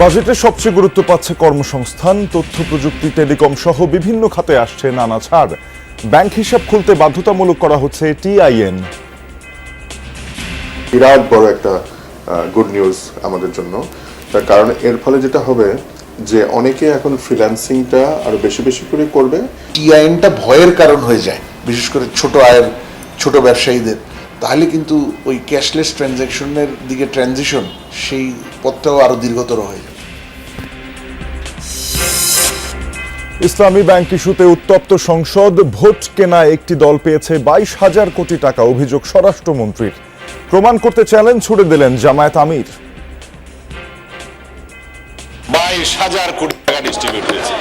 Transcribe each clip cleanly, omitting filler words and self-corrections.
বাজেটে সবচেয়ে গুরুত্ব পাচ্ছে কর্মসংস্থান, তথ্য প্রযুক্তি, টেলিকম সহ বিভিন্ন খাতে আসছে নানা ছাড়। ব্যাংক হিসাব খুলতে বাধ্যতামূলক করা হচ্ছে টিআইএন। বিরাট বড় একটা গুড নিউজ আমাদের জন্য, তার কারণ এর ফলে যেটা হবে যে অনেকে এখন ফ্রিল্যান্সিংটা আরো বেশি বেশি করে করবে। টিআইএনটা ভয়ের কারণ হয়ে যায়, বিশেষ করে ছোট আয়ের ছোট ব্যবসায়ীদের। তাহলে কিন্তু ওই ক্যাশলেস ট্রানজ্যাকশনের দিকে ট্রানজিশন, সেই পথটাও আরো দীর্ঘতর হয়ে যায়। ইসলামী ব্যাংক ইস্যুতে উত্তপ্ত সংসদ, ভোট কেনায় একটি দল পেয়েছে 22,000 কোটি টাকা, অভিযোগ স্বরাষ্ট্রমন্ত্রীর। প্রমাণ করতে চ্যালেঞ্জ ছুড়ে দিলেন জামায়াত আমির। 22,000 কোটি টাকা ডিস্ট্রিবিউট হয়েছে।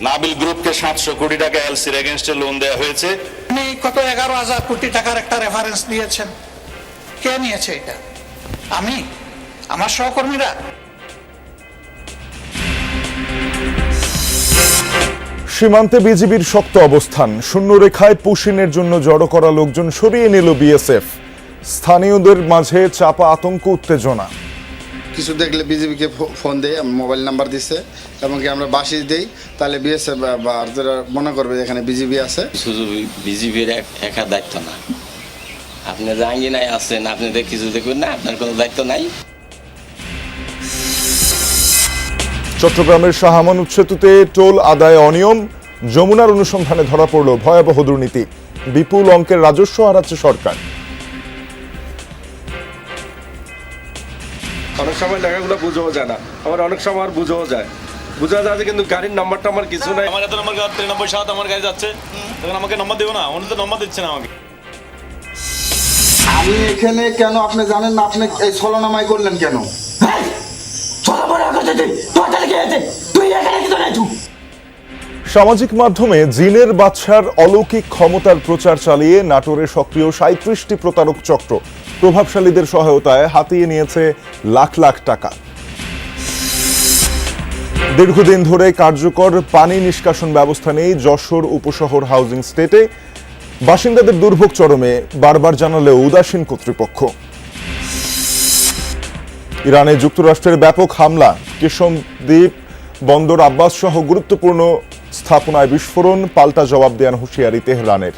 নাবিল গ্রুপকে 700 কোটি টাকা এলসির এগেইনস্টে লোন দেওয়া হয়েছে। আপনি কত 11,000 কোটি টাকার একটা রেফারেন্স দিয়েছেন, কে নিয়েছে এটা? আমি, আমার সহকর্মীরা? সীমান্তে বিজিবির শক্ত অবস্থান, শূন্যরেখায় পুশিনের জন্য জড়ো করা লোকজন সরিয়ে নিল বিএসএফ। স্থানীয়দের মাঝে চাপা আতঙ্ক, উত্তেজনা। কিছু দেখলে বিজিবিকে ফোন দেয়, মোবাইল নাম্বার দিচ্ছে এবং কি আমরা বাসি দেই, তাহলে বিএসএফ বা মনে করবে এখানে বিজিবি আছে। শুধু বিজিবির একা দায়িত্ব না, আপনি জাহাঙ্গীরনায় আছেন, আপনি কিছু দেখবেন না, আপনার কোনো দায়িত্ব নাই। চট্টগ্রামের শাহ আমানত সেতুতে টোল আদায়ে অনিয়ম, যমুনার অনুসন্ধানে ধরা পড়ল ভয়াবহ দুর্নীতি। বিপুল অঙ্কের রাজস্ব হারাচ্ছে সরকার। অনেক সময় লেখাগুলো বুঝাও যায় না, আবার অনেক সময় আর বুঝাও যায়, বোঝা যায় যে কিন্তু গাড়ির নাম্বারটা আমার কিছু নাই। আমার এত নম্বর 93 আমার গাড়ি যাচ্ছে, তখন আমাকে নম্বর দেবো না, উনি তো নম্বর দিচ্ছে না আমাকে। আমি এখানে কেন আপনি জানেন না? আপনি এই ছলনামাই করলেন কেন? সামাজিক মাধ্যমে জিনের বাদশার অলৌকিক ক্ষমতার প্রচার চালিয়ে নাটোরে সক্রিয় 37টি প্রতারক চক্র। প্রভাবশালীদের সহায়তায় হাতিয়ে নিয়েছে লাখ লাখ টাকা। দীর্ঘদিন ধরে কার্যকর পানি নিষ্কাশন ব্যবস্থা নেই যশোর উপশহর হাউজিং স্টেটে। বাসিন্দাদের দুর্ভোগ চরমে, বারবার জানালেও উদাসীন কর্তৃপক্ষ। ইরানে যুক্তরাষ্ট্রের ব্যাপক হামলা, কেশমদ্বীপ বন্দর আব্বাস সহ গুরুত্বপূর্ণ স্থাপনায় বিস্ফোরণ, পাল্টা জবাব দেওয়ার হুঁশিয়ারি তেহরানের।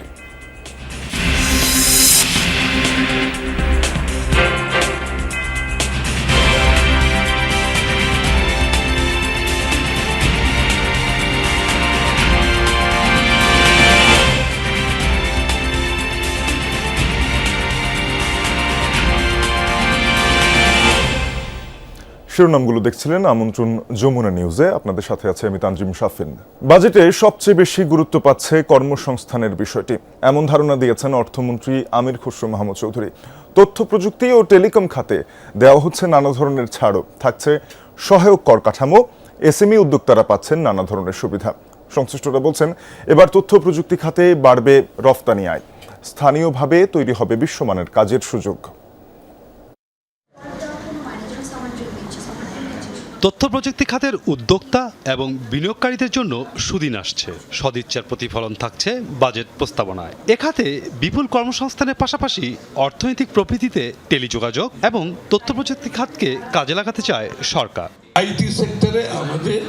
শিরোনামগুলো দেখছিলেন আমন্ত্রণ যমুনা নিউজে। আপনাদের সাথে আছে আমি তানজিম শাফিন। বাজেটে সবচেয়ে বেশি গুরুত্ব পাচ্ছে কর্মসংস্থানের বিষয়টি, এমন ধারণা দিয়েছেন অর্থমন্ত্রী আমির খসরু মাহমুদ চৌধুরী। তথ্য প্রযুক্তি ও টেলিকম খাতে দেওয়া হচ্ছে নানা ধরনের ছাড়ও, থাকছে সহায়ক কর কাঠামো, এসএমই উদ্যোক্তারা পাচ্ছেন নানা ধরনের সুবিধা। সংশ্লিষ্টরা বলছেন, এবার তথ্য প্রযুক্তি খাতে বাড়বে রফতানি আয়, স্থানীয়ভাবে তৈরি হবে বিশ্বমানের কাজের সুযোগ। তথ্য প্রযুক্তি খাতের উদ্যোক্তা এবং বিনিয়োগকারীদের জন্য সুদিন আসছে, সদিচ্ছার প্রতিফলন থাকছে বাজেট প্রস্তাবনায়। এ খাতে বিপুল কর্মসংস্থানের পাশাপাশি অর্থনৈতিক প্রবৃদ্ধিতে টেলিযোগাযোগ এবং তথ্য প্রযুক্তি খাতকে কাজে লাগাতে চায় সরকার। আইটি সেক্টরে আমাদের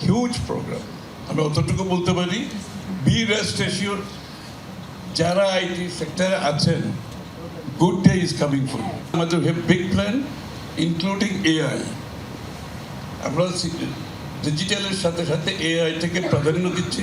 হিউজ প্রোগ্রাম, আমি অতটুকু বলতে পারি, বি রেস্ট অ্যাসিওরড, যারা আইটি সেক্টরে আছেন, good day is coming for you. আমাদের বিগ প্ল্যান ইনক্লুডিং এআই। আমরা ডিজিটালের সাথে সাথে এআইটাকে প্রাধান্য দিচ্ছি।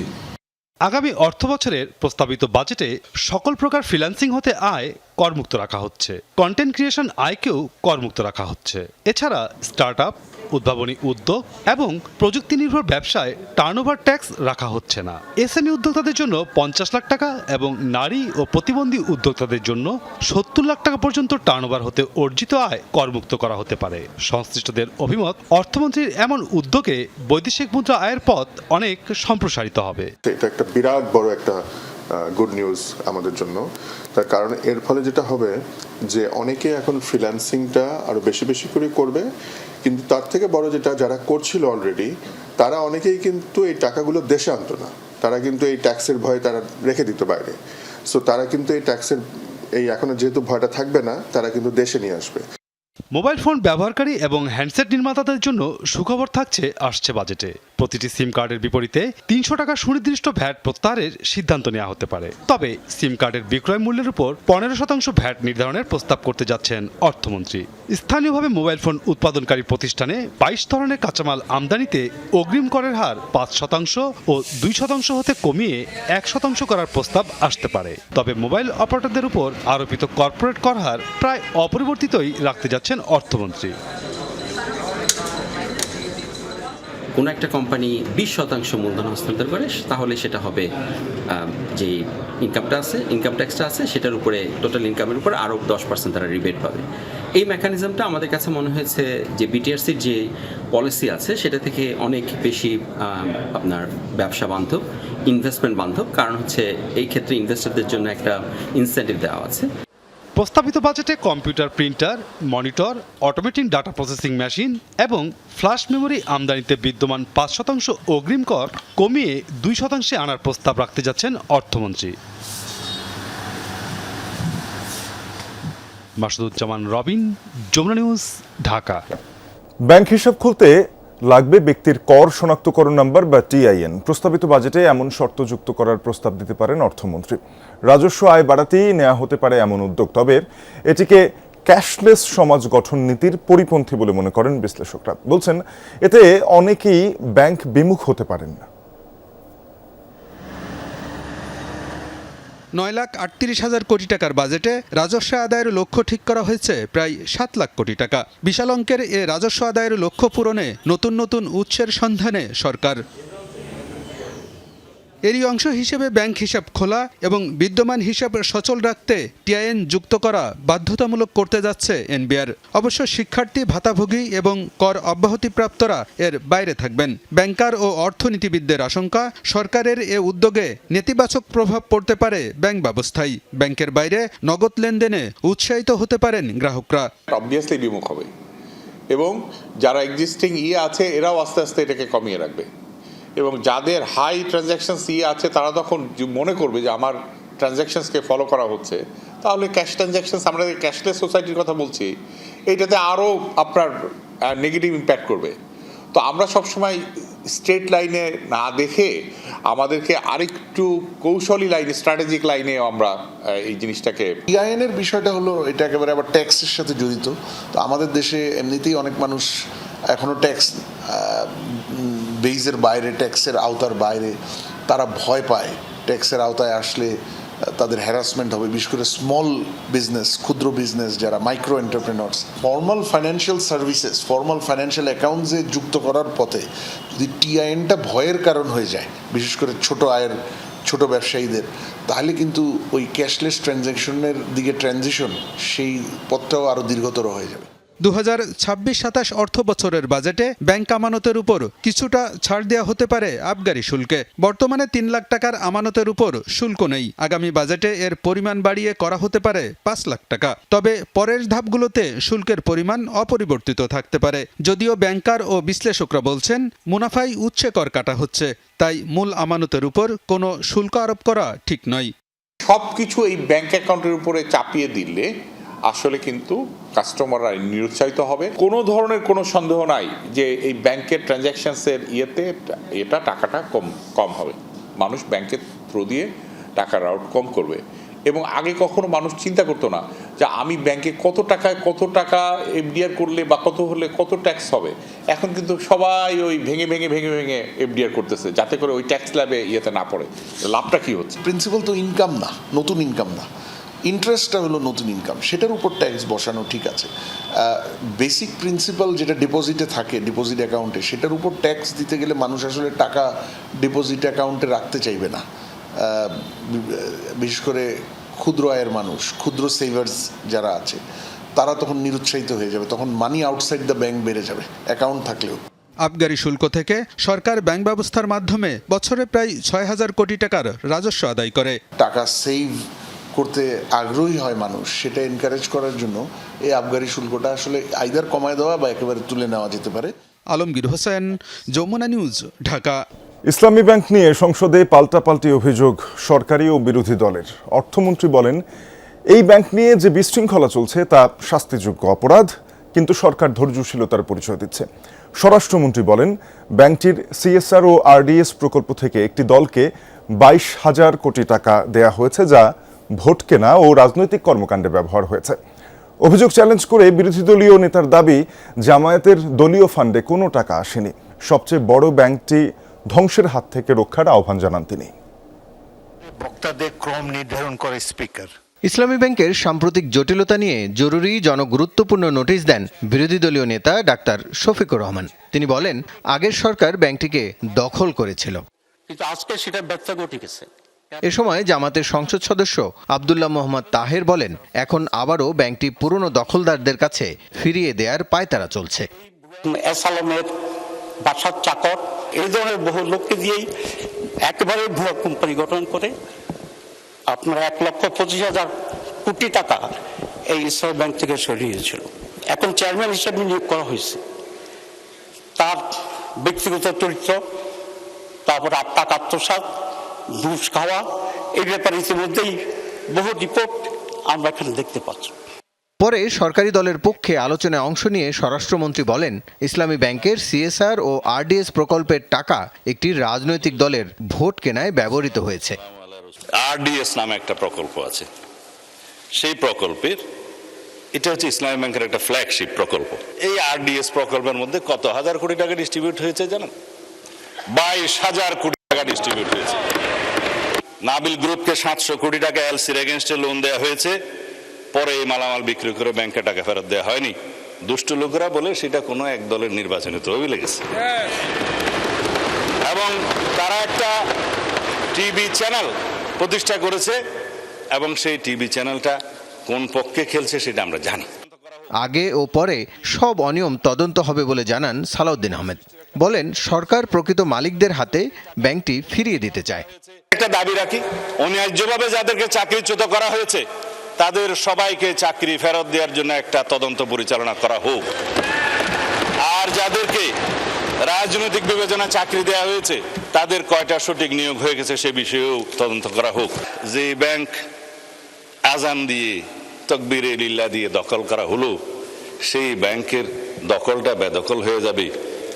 আগামী অর্থ বছরের প্রস্তাবিত বাজেটে সকল প্রকার ফ্রিল্যান্সিং হতে আয় করমুক্ত রাখা হচ্ছে, কন্টেন্ট ক্রিয়েশন আয়কেও করমুক্ত রাখা হচ্ছে। এছাড়া স্টার্টআপ, উদ্ভাবনী উদ্যোগ এবং প্রযুক্তি নির্ভর ব্যবসায় টার্নওভার ট্যাক্স রাখা হচ্ছে না। এসএমই উদ্যোক্তাদের জন্য 50 লাখ টাকা এবং নারী ও প্রতিবন্ধী উদ্যোক্তাদের জন্য 70 লাখ টাকা পর্যন্ত টার্নওভার হতে অর্জিত আয় করমুক্ত করা হতে পারে। সংশ্লিষ্টদের অভিমত, অর্থমন্ত্রীর এমন উদ্যোগে বৈদেশিক মুদ্রা আয়ের পথ অনেক সম্প্রসারিত হবে। এটা একটা বিরাট বড় একটা গুড নিউজ আমাদের জন্য, তার কারণ এর ফলে যেটা হবে যে অনেকে এখন ফ্রিল্যান্সিংটা আরো বেশি বেশি করে করবে। কিন্তু তার থেকে বড় যেটা, যারা করছিল অলরেডি, তারা অনেকেই কিন্তু এই টাকাগুলো দেশে আনতো না, তারা কিন্তু এই ট্যাক্সের ভয়ে তারা রেখে দিত বাইরে। সো তারা কিন্তু এই ট্যাক্সের এই এখন যেহেতু ভয়টা থাকবে না, তারা কিন্তু দেশে নিয়ে আসবে। মোবাইল ফোন ব্যবহারকারী এবং হ্যান্ডসেট নির্মাতাদের জন্য সুখবর থাকছে আসছে বাজেটে। প্রতিটি সিম কার্ডের বিপরীতে ৩০০ টাকা সুনির্দিষ্ট ভ্যাট প্রত্যাহারের সিদ্ধান্ত নেওয়া হতে পারে। তবে সিম কার্ডের বিক্রয় মূল্যের উপর ১৫% ভ্যাট নির্ধারণের প্রস্তাব করতে যাচ্ছেন অর্থমন্ত্রী। স্থানীয়ভাবে মোবাইল ফোন উৎপাদনকারী প্রতিষ্ঠানে ২২ ধরনের কাঁচামাল আমদানিতে অগ্রিম করের হার ৫% ও ২% হতে কমিয়ে ১% করার প্রস্তাব আসতে পারে। তবে মোবাইল অপারেটরদের উপর আরোপিত কর্পোরেট কর হার প্রায় অপরিবর্তিতই রাখতে যাচ্ছেন অর্থমন্ত্রী। কোনো একটা কোম্পানি 20% মূলধন হস্তান্তর করে, তাহলে সেটা হবে যে ইনকাম ট্যাক্সটা আছে সেটার উপরে, টোটাল ইনকামের উপরে আরও 10% তারা রিবেট পাবে। এই মেকানিজমটা আমাদের কাছে মনে হয়েছে যে বিটিআরসির যে পলিসি আছে সেটা থেকে অনেক বেশি আপনার ব্যবসা বান্ধব, ইনভেস্টমেন্ট বান্ধব, কারণ হচ্ছে এই ক্ষেত্রে ইনভেস্টরদের জন্য একটা ইনসেন্টিভ দেওয়া আছে। প্রস্তাবিত বাজেটে computer, printer, monitor, automatic data processing machine এবং ফ্ল্যাশ মেমোরি আমদানিতে বিদ্যমান ৫% অগ্রিম কর কমিয়ে ২% আনার প্রস্তাব রাখতে যাচ্ছেন অর্থমন্ত্রী। মাসুদুজ্জামান রবিন, যমুনা নিউজ, ঢাকা। ব্যাংক হিসাব খুলতে লাগবে ব্যক্তির কর শনাক্তকরণ নাম্বার বা টিআইএন। প্রস্তাবিত বাজেটে এমন শর্ত যুক্ত করার প্রস্তাব দিতে পারেন অর্থমন্ত্রী। রাজস্ব আয় বাড়াতেই নেওয়া হতে পারে এমন উদ্যোগ, তবে এটিকে ক্যাশলেস সমাজ গঠন নীতির পরিপন্থী বলে মনে করেন বিশ্লেষকরা। বলছেন এতে অনেকেই ব্যাংক বিমুখ হতে পারেন না। ৯,৩৮,০০০ কোটি টাকার বাজেটে রাজস্ব আদায়ের লক্ষ্য ঠিক করা হয়েছে প্রায় ৭ লাখ কোটি টাকা। বিশাল অঙ্কের এ রাজস্ব আদায়ের লক্ষ্য পূরণে নতুন নতুন উৎসের সন্ধানে সরকার। এরই অংশ হিসেবে ব্যাংক হিসাব খোলা এবং বিদ্যমান হিসাব সচল রাখতে টিআইএন যুক্ত করা বাধ্যতামূলক করতে যাচ্ছে এনবিআর। অবশ্য শিক্ষার্থী, ভাতাভোগী এবং কর অব্যাহতিপ্রাপ্তরা এর বাইরে থাকবেন। ব্যাংকার ও অর্থনীতিবিদদের আশঙ্কা, সরকারের এ উদ্যোগে নেতিবাচক প্রভাব পড়তে পারে ব্যাংক ব্যবস্থায়। ব্যাংকের বাইরে নগদ লেনদেনে উৎসাহিত হতে পারেন গ্রাহকরা। অবভিয়াসলি বিমুখ হবে এবং যারা এক্সিস্টিং আছে এরাও আস্তে আস্তে এটাকে কমিয়ে রাখবে, এবং যাদের হাই ট্রানজ্যাকশনস আছে তারা তখন মনে করবে যে আমার ট্রানজ্যাকশনসকে ফলো করা হচ্ছে, তাহলে ক্যাশ ট্রানজ্যাকশনস, আমরা ক্যাশলেস সোসাইটির কথা বলছি, এইটাতে আরও আপনার নেগেটিভ ইম্প্যাক্ট করবে। তো আমরা সবসময় স্ট্রেট লাইনে না দেখে আমাদেরকে আরেকটু কৌশলী লাইনে, স্ট্র্যাটেজিক লাইনে আমরা এই জিনিসটাকে। টিআইএনের বিষয়টা হলো এটা একেবারে আবার ট্যাক্সের সাথে জড়িত। তো আমাদের দেশে এমনিতেই অনেক মানুষ এখনও ট্যাক্স বেইজের বাইরে, ট্যাক্সের আওতার বাইরে, তারা ভয় পায় ট্যাক্সের আওতায় আসলে তাদের হ্যারাসমেন্ট হবে, বিশেষ করে স্মল বিজনেস, ক্ষুদ্র বিজনেস যারা, micro entrepreneurs. Formal financial services, formal financial অ্যাকাউন্টসে যুক্ত করার পথে যদি টিআইএনটা ভয়ের কারণ হয়ে যায়, বিশেষ করে ছোট ব্যবসায়ীদের, তাহলে কিন্তু ওই ক্যাশলেস ট্রানজ্যাকশনের দিকে ট্রানজিশন, সেই পথটাও আরও দীর্ঘতর হয়ে যাবে। ২০২৬-২৭ অর্থ বছরের বাজেটে ব্যাংক আমানতের উপর কিছুটা ছাড় দেওয়া হতে পারে আবগারি শুল্কে। বর্তমানে ৩ লাখ টাকার আমানতের উপর শুল্ক নেই। আগামী বাজেটে এর পরিমাণ বাড়িয়ে করা হতে পারে ৫ লাখ টাকা। তবে পরের ধাপগুলোতে শুল্কের পরিমাণ অপরিবর্তিত থাকতে পারে। যদিও ব্যাংকার ও বিশ্লেষকরা বলছেন মুনাফায় উৎসে কর কাটা হচ্ছে, তাই মূল আমানতের উপর কোনো শুল্ক আরোপ করা ঠিক নয়। সব কিছু এই ব্যাংক অ্যাকাউন্টের উপরে চাপিয়ে দিলে আসলে কিন্তু কাস্টমাররা নিরুৎসাহিত হবে। কোনো ধরনের কোনো সন্দেহ নাই যে এই ব্যাংকের ট্রানজ্যাকশনসের এটা টাকাটা কম হবে। মানুষ ব্যাংকের থ্রু দিয়ে টাকার আউট কম করবে, এবং আগে কখনো মানুষ চিন্তা করতো না যে আমি ব্যাংকে কত টাকা এফডিআর করলে বা কত হলে কত ট্যাক্স হবে। এখন কিন্তু সবাই ওই ভেঙে এফডিআর করতেছে, যাতে করে ওই ট্যাক্স ল্যাবে না পড়ে। লাভটা কি হচ্ছে? প্রিন্সিপাল তো ইনকাম না, নতুন ইনকাম না, ইন্টারেস্টটা হলো নতুন ইনকাম, সেটার উপর ট্যাক্স বসানো ঠিক আছে। বেসিক প্রিন্সিপাল যেটা ডিপোজিটে থাকে, ডিপোজিট অ্যাকাউন্টে, সেটার উপর ট্যাক্স দিতে গেলে মানুষ আসলে টাকা ডিপোজিট অ্যাকাউন্টে রাখতে চাইবে না। বিশেষ করে ক্ষুদ্র আয়ের মানুষ, ক্ষুদ্র সেভার্স যারা আছে, তারা তখন নিরুৎসাহিত হয়ে যাবে, তখন মানি আউটসাইড দ্য ব্যাংক বেড়ে যাবে অ্যাকাউন্ট থাকলেও। আবগারি শুল্ক থেকে সরকার ব্যাংক ব্যবস্থার মাধ্যমে বছরে প্রায় ৬,০০০ কোটি টাকার রাজস্ব আদায় করে। টাকা সেভ করতে আগ্রহী হয় মানুষ, সেটা এনকারেজ করার জন্য এই আবগারি শুল্কটা আসলে আইদার কমায় দেওয়া বা একেবারে তুলে নেওয়া যেতে পারে। আলমগীর হোসেন, যমুনা নিউজ, ঢাকা। ইসলামী ব্যাংক নিয়ে সংসদে পাল্টাপাল্টি অভিযোগ সরকারি ও বিরোধী দলের। অর্থমন্ত্রী বলেন, এই ব্যাংক নিয়ে যে বিশৃঙ্খলা চলছে তা শাস্তিযোগ্য অপরাধ, কিন্তু সরকার ধৈর্যশীলতার পরিচয় দিচ্ছে। স্বরাষ্ট্রমন্ত্রী বলেন, ব্যাংকটির সিএসআর ও আরডিএস প্রকল্প থেকে একটি দলকে 22,000 কোটি টাকা দেয়া হয়েছে, যা ভোট কেনা ও রাজনৈতিক কর্মকাণ্ডে ব্যবহার হয়েছে। অভিযোগ চ্যালেঞ্জ করে বিরোধী দলীয় নেতার দাবি, জামায়াতের দলীয় ফান্ডে কোনো টাকা আসেনি। সবচেয়ে বড় ব্যাংকটি ধ্বংসের হাত থেকে রক্ষার আহ্বান জানান তিনি। বক্তাদের ক্রম নির্ধারণ করে স্পিকার। ইসলামী ব্যাংকের সাম্প্রতিক জটিলতা নিয়ে জরুরি জনগুরুত্বপূর্ণ নোটিশ দেন বিরোধী দলীয় নেতা ডাক্তার শফিকুর রহমান। তিনি বলেন, আগের সরকার ব্যাংকটিকে দখল করেছিল, কিন্তু আজকে সেটা ব্যর্থ ঘটেছে। এ সময় জামাতের সংসদ সদস্য আব্দুল্লাহ মোহাম্মদ তাহের বলেন, এখন আবারও ব্যাংকটি পুরনো দখলদারদের কাছে ফিরিয়ে দেওয়ার পায়তারা চলছে। এসালামের বাসার চাকর এই ধরনের বহু লোককে দিয়েই একেবারে ভুয়া কোম্পানি গঠন করে আপনার 1,25,000 কোটি টাকা এই ইসলামী ব্যাংক থেকে সরিয়েছিল। এখন চেয়ারম্যান হিসেবে নিয়োগ করা হয়েছে। তার ব্যক্তিগত চরিত্র, তারপর টাকা আত্মসাৎ, ঘুষ খাওয়া, এই ব্যাপারে ইতিমধ্যেই বহু রিপোর্ট আমরা এখানে দেখতে পাচ্ছি। পরে সরকারি দলের পক্ষে আলোচনায় অংশ নিয়ে স্বরাষ্ট্রমন্ত্রী বলেন, ইসলামী ব্যাংকের সিএসআর ও আরডিএস প্রকল্পের টাকা একটি রাজনৈতিক দলের ভোট কেনায় ব্যবহৃত হয়েছে। আরডিএস নামে একটা প্রকল্প আছে, সেই প্রকল্পের এটা হচ্ছে ইসলামী ব্যাংকের একটা ফ্ল্যাগশিপ প্রকল্প। এই আরডিএস প্রকল্পের মধ্যে কত হাজার কোটি টাকা ডিস্ট্রিবিউট হয়েছে জানেন? 22,000 কোটি টাকা ডিস্ট্রিবিউট হয়েছে। নাবিল গ্রুপকে 700 কোটি টাকা এলসির এগেনস্টে লোন দেওয়া হয়েছে, পরে এই মালামাল বিক্রি করে ব্যাংকে টাকা ফেরত দেওয়া হয়নি। দুষ্ট লোকেরা বলে সেটা কোনো এক দলের নির্বাচনী তহবিলে লেগেছে, এবং তারা একটা টিভি চ্যানেল প্রতিষ্ঠা করেছে, এবং সেই টিভি চ্যানেলটা কোন পক্ষে খেলছে সেটা আমরা জানি। আগে ও পরে সব অনিয়ম তদন্ত হবে বলে জানান সালাউদ্দিন আহমেদ। বলেন, সরকার প্রকৃত মালিকদের হাতে ব্যাংকটি ফিরিয়ে দিতে চায়। একটা দাবি রাখি, অন্যায্যভাবে যাদেরকে চাকরিচ্যুত করা হয়েছে তাদের সবাইকে চাকরি ফেরত দেওয়ার জন্য একটা তদন্ত পরিচালনা করা হোক, আর যাদেরকে রাজনৈতিক বিবেচনা চাকরি দেওয়া হয়েছে তাদের কয়টা সঠিক নিয়োগ হয়ে গেছে সে বিষয়েও তদন্ত করা হোক। যে ব্যাংক আজান দিয়ে তকবীরে লিল্লাহ দিয়ে দখল করা হলো, সেই ব্যাংকের দখলটা বেদখল হয়ে যাবে,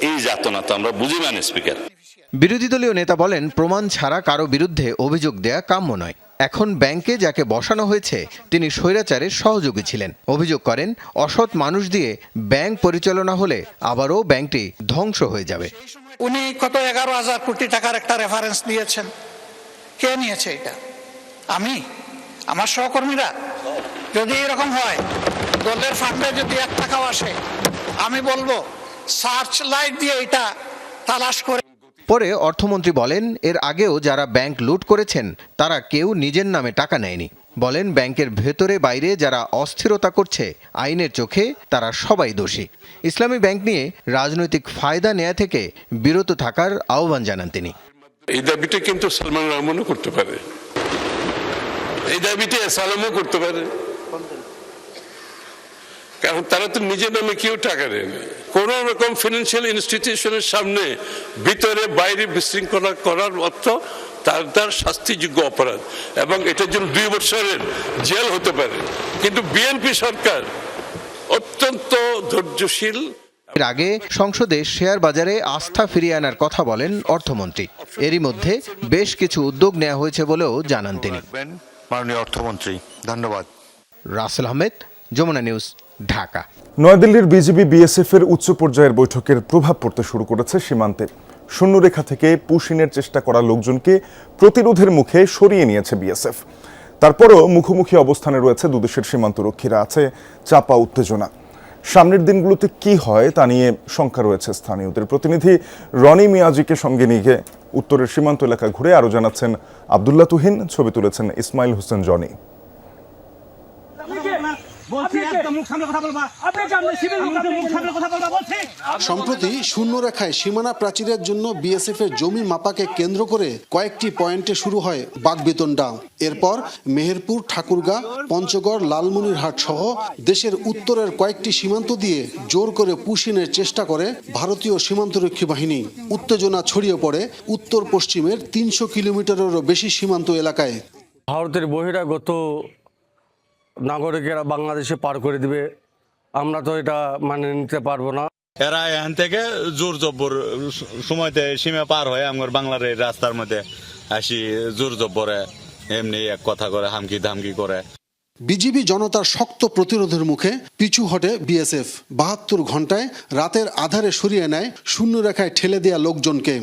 এই যাতনা তো আমরা বুঝি না স্পিকার। বিরোধী দলীয় নেতা বলেন, প্রমাণ ছাড়া কারো বিরুদ্ধে অভিযোগ দেয়া কাম্য নয়। এখন ব্যাংকে যাকে বসানো হয়েছে তিনি স্বৈরাচারের সহযোগী ছিলেন। অভিযোগ করেন, অসৎ মানুষ দিয়ে ব্যাংক পরিচালনা হলে আবারও ব্যাংকটি ধ্বংস হয়ে যাবে। উনি কত 11,000 কোটি টাকার একটা রেফারেন্স দিয়েছেন। কে নিয়েছে এটা? আমি, আমার সহকর্মীরা? যদি এরকম হয়, দলের ফান্ডে যদি 1 টাকাও আসে, আমি বলবো সার্চ লাইট দিয়ে এটা তালাশ করে। পরে অর্থমন্ত্রী বলেন, এর আগেও যারা ব্যাংক লুট করেছেন তারা কেউ নিজের নামে টাকা নেয়নি। বলেন, ব্যাংকের ভেতরে বাইরে যারা অস্থিরতা করছে আইনের চোখে তারা সবাই দোষী। ইসলামী ব্যাংক নিয়ে রাজনৈতিক ফায়দা নেয়া থেকে বিরত থাকার আহ্বান জানান তিনি। এই দাবিটা কিন্তু সালমান রহমানও করতে পারে, এই দাবিটা সালামও করতে পারে, কারণ তারা তো নিজের নামে কেউ টাকা দেয় না। কোন রকম ফিনান্সিয়াল ইনস্টিটিউশনের সামনে ভিতরে বাইরে বিশৃঙ্খলা করার অর্থ তার শাস্তিযোগ্য অপরাধ, এবং এটার জন্য 2 বছরের জেল হতে পারে। কিন্তু বিএনপি সরকার অত্যন্ত ধৈর্যশীল। এর আগে সংসদে শেয়ার বাজারে আস্থা ফিরিয়ে আনার কথা বলেন অর্থমন্ত্রী। এরই মধ্যে বেশ কিছু উদ্যোগ নেওয়া হয়েছে বলেও জানান তিনি। মাননীয় অর্থমন্ত্রী, ধন্যবাদ। রাসেল আহমেদ, যমুনা নিউজ, ঢাকা। নয়াদিল্লির বিজিবি বিএসএফ এর উচ্চ পর্যায়ের বৈঠকের প্রভাব পড়তে শুরু করেছে সীমান্তে। শূন্যরেখা থেকে পুশিনের চেষ্টা করা লোকজনকে প্রতিরোধের মুখে সরিয়ে নিয়েছে বিএসএফ। তারপরও মুখোমুখি অবস্থানে রয়েছে দুদেশের সীমান্তরক্ষীরা, আছে চাপা উত্তেজনা। সামনের দিনগুলোতে কি হয় তা নিয়ে শঙ্কা রয়েছে স্থানীয়দের। প্রতিনিধি রনি মিয়াজিকে সঙ্গে নিয়ে উত্তরের সীমান্ত এলাকা ঘুরে আরও জানাচ্ছেন আব্দুল্লাহ তুহিন, ছবি তুলেছেন ইসমাইল হোসেন জনি। সম্প্রতি শূন্যরেখায় সীমানা প্রাচীরের জন্য বিএসএফ এর জমি মাপাকে কেন্দ্র করে কয়েকটি পয়েন্টে শুরু হয় বাকবিতণ্ডা। এরপর মেহেরপুর, ঠাকুরগাঁ, পঞ্চগড়, লালমনিরহাট সহ দেশের উত্তরের কয়েকটি সীমান্ত দিয়ে জোর করে পুশিনের চেষ্টা করে ভারতীয় সীমান্তরক্ষী বাহিনী। উত্তেজনা ছড়িয়ে পড়ে উত্তর পশ্চিমের 300 কিলোমিটারেরও বেশি সীমান্ত এলাকায়। ভারতের বহিরাগত নাগরিকেরা বাংলাদেশে পার করে দিবে আমরা তো এটা মানে নিতে পারবো না। এরা এখান থেকে জোর জব্বর সময়তে সীমা পার হয়ে আমার বাংলার এই রাস্তার মধ্যে আসি জোর জব্বরে এমনি এক কথা করে হামকি ধামকি করে। বিজিবি জনতার শক্ত প্রতিরোধের মুখে পিছু হটে বিএসএফ। ৭২ ঘন্টায় রাতের আধারে সরিয়ে নেয় শূন্যরেখায় ঠেলে দেয়া লোকজনকে।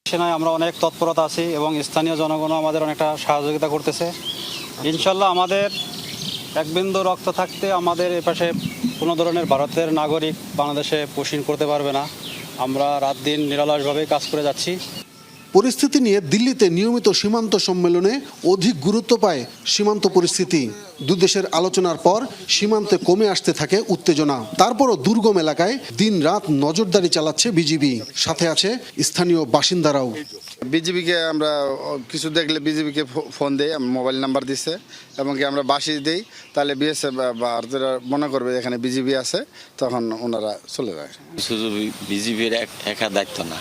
সেনায় আমরা অনেক তৎপরতা আছি এবং স্থানীয় জনগণও আমাদের অনেকটা সহযোগিতা করতেছে। ইনশাল্লাহ আমাদের এক বিন্দু রক্ত থাকতে আমাদের এপাশে কোনো ধরনের ভারতের নাগরিক বাংলাদেশে পোষণ করতে পারবে না। আমরা রাত দিন নিরলসভাবে কাজ করে যাচ্ছি। পরিস্থিতি নিয়ে দিল্লিতে নিয়মিত সীমান্ত সম্মেলনে অধিক গুরুত্ব পায় সীমান্ত পরিস্থিতি। দুদেশের আলোচনার পর সীমান্তে কমে আসতে থাকে উত্তেজনা। তারপরও দুর্গম এলাকায় দিন-রাত নজরদারি চালাচ্ছে বিজিবি, সাথে আছে স্থানীয় বাসিন্দারাও। বিজিবিকে আমরা কিছু দেখলে বিজিবিকে ফোন দেই, মোবাইল নাম্বার দিচ্ছে, এবং কি আমরা বাসি দেই, তাহলে বিএসএফ ভারতেরা মনে করবে এখানে বিজিবি আছে, তখন ওনারা চলে যায়। শুধু বিজিবির একা দায়িত্ব না,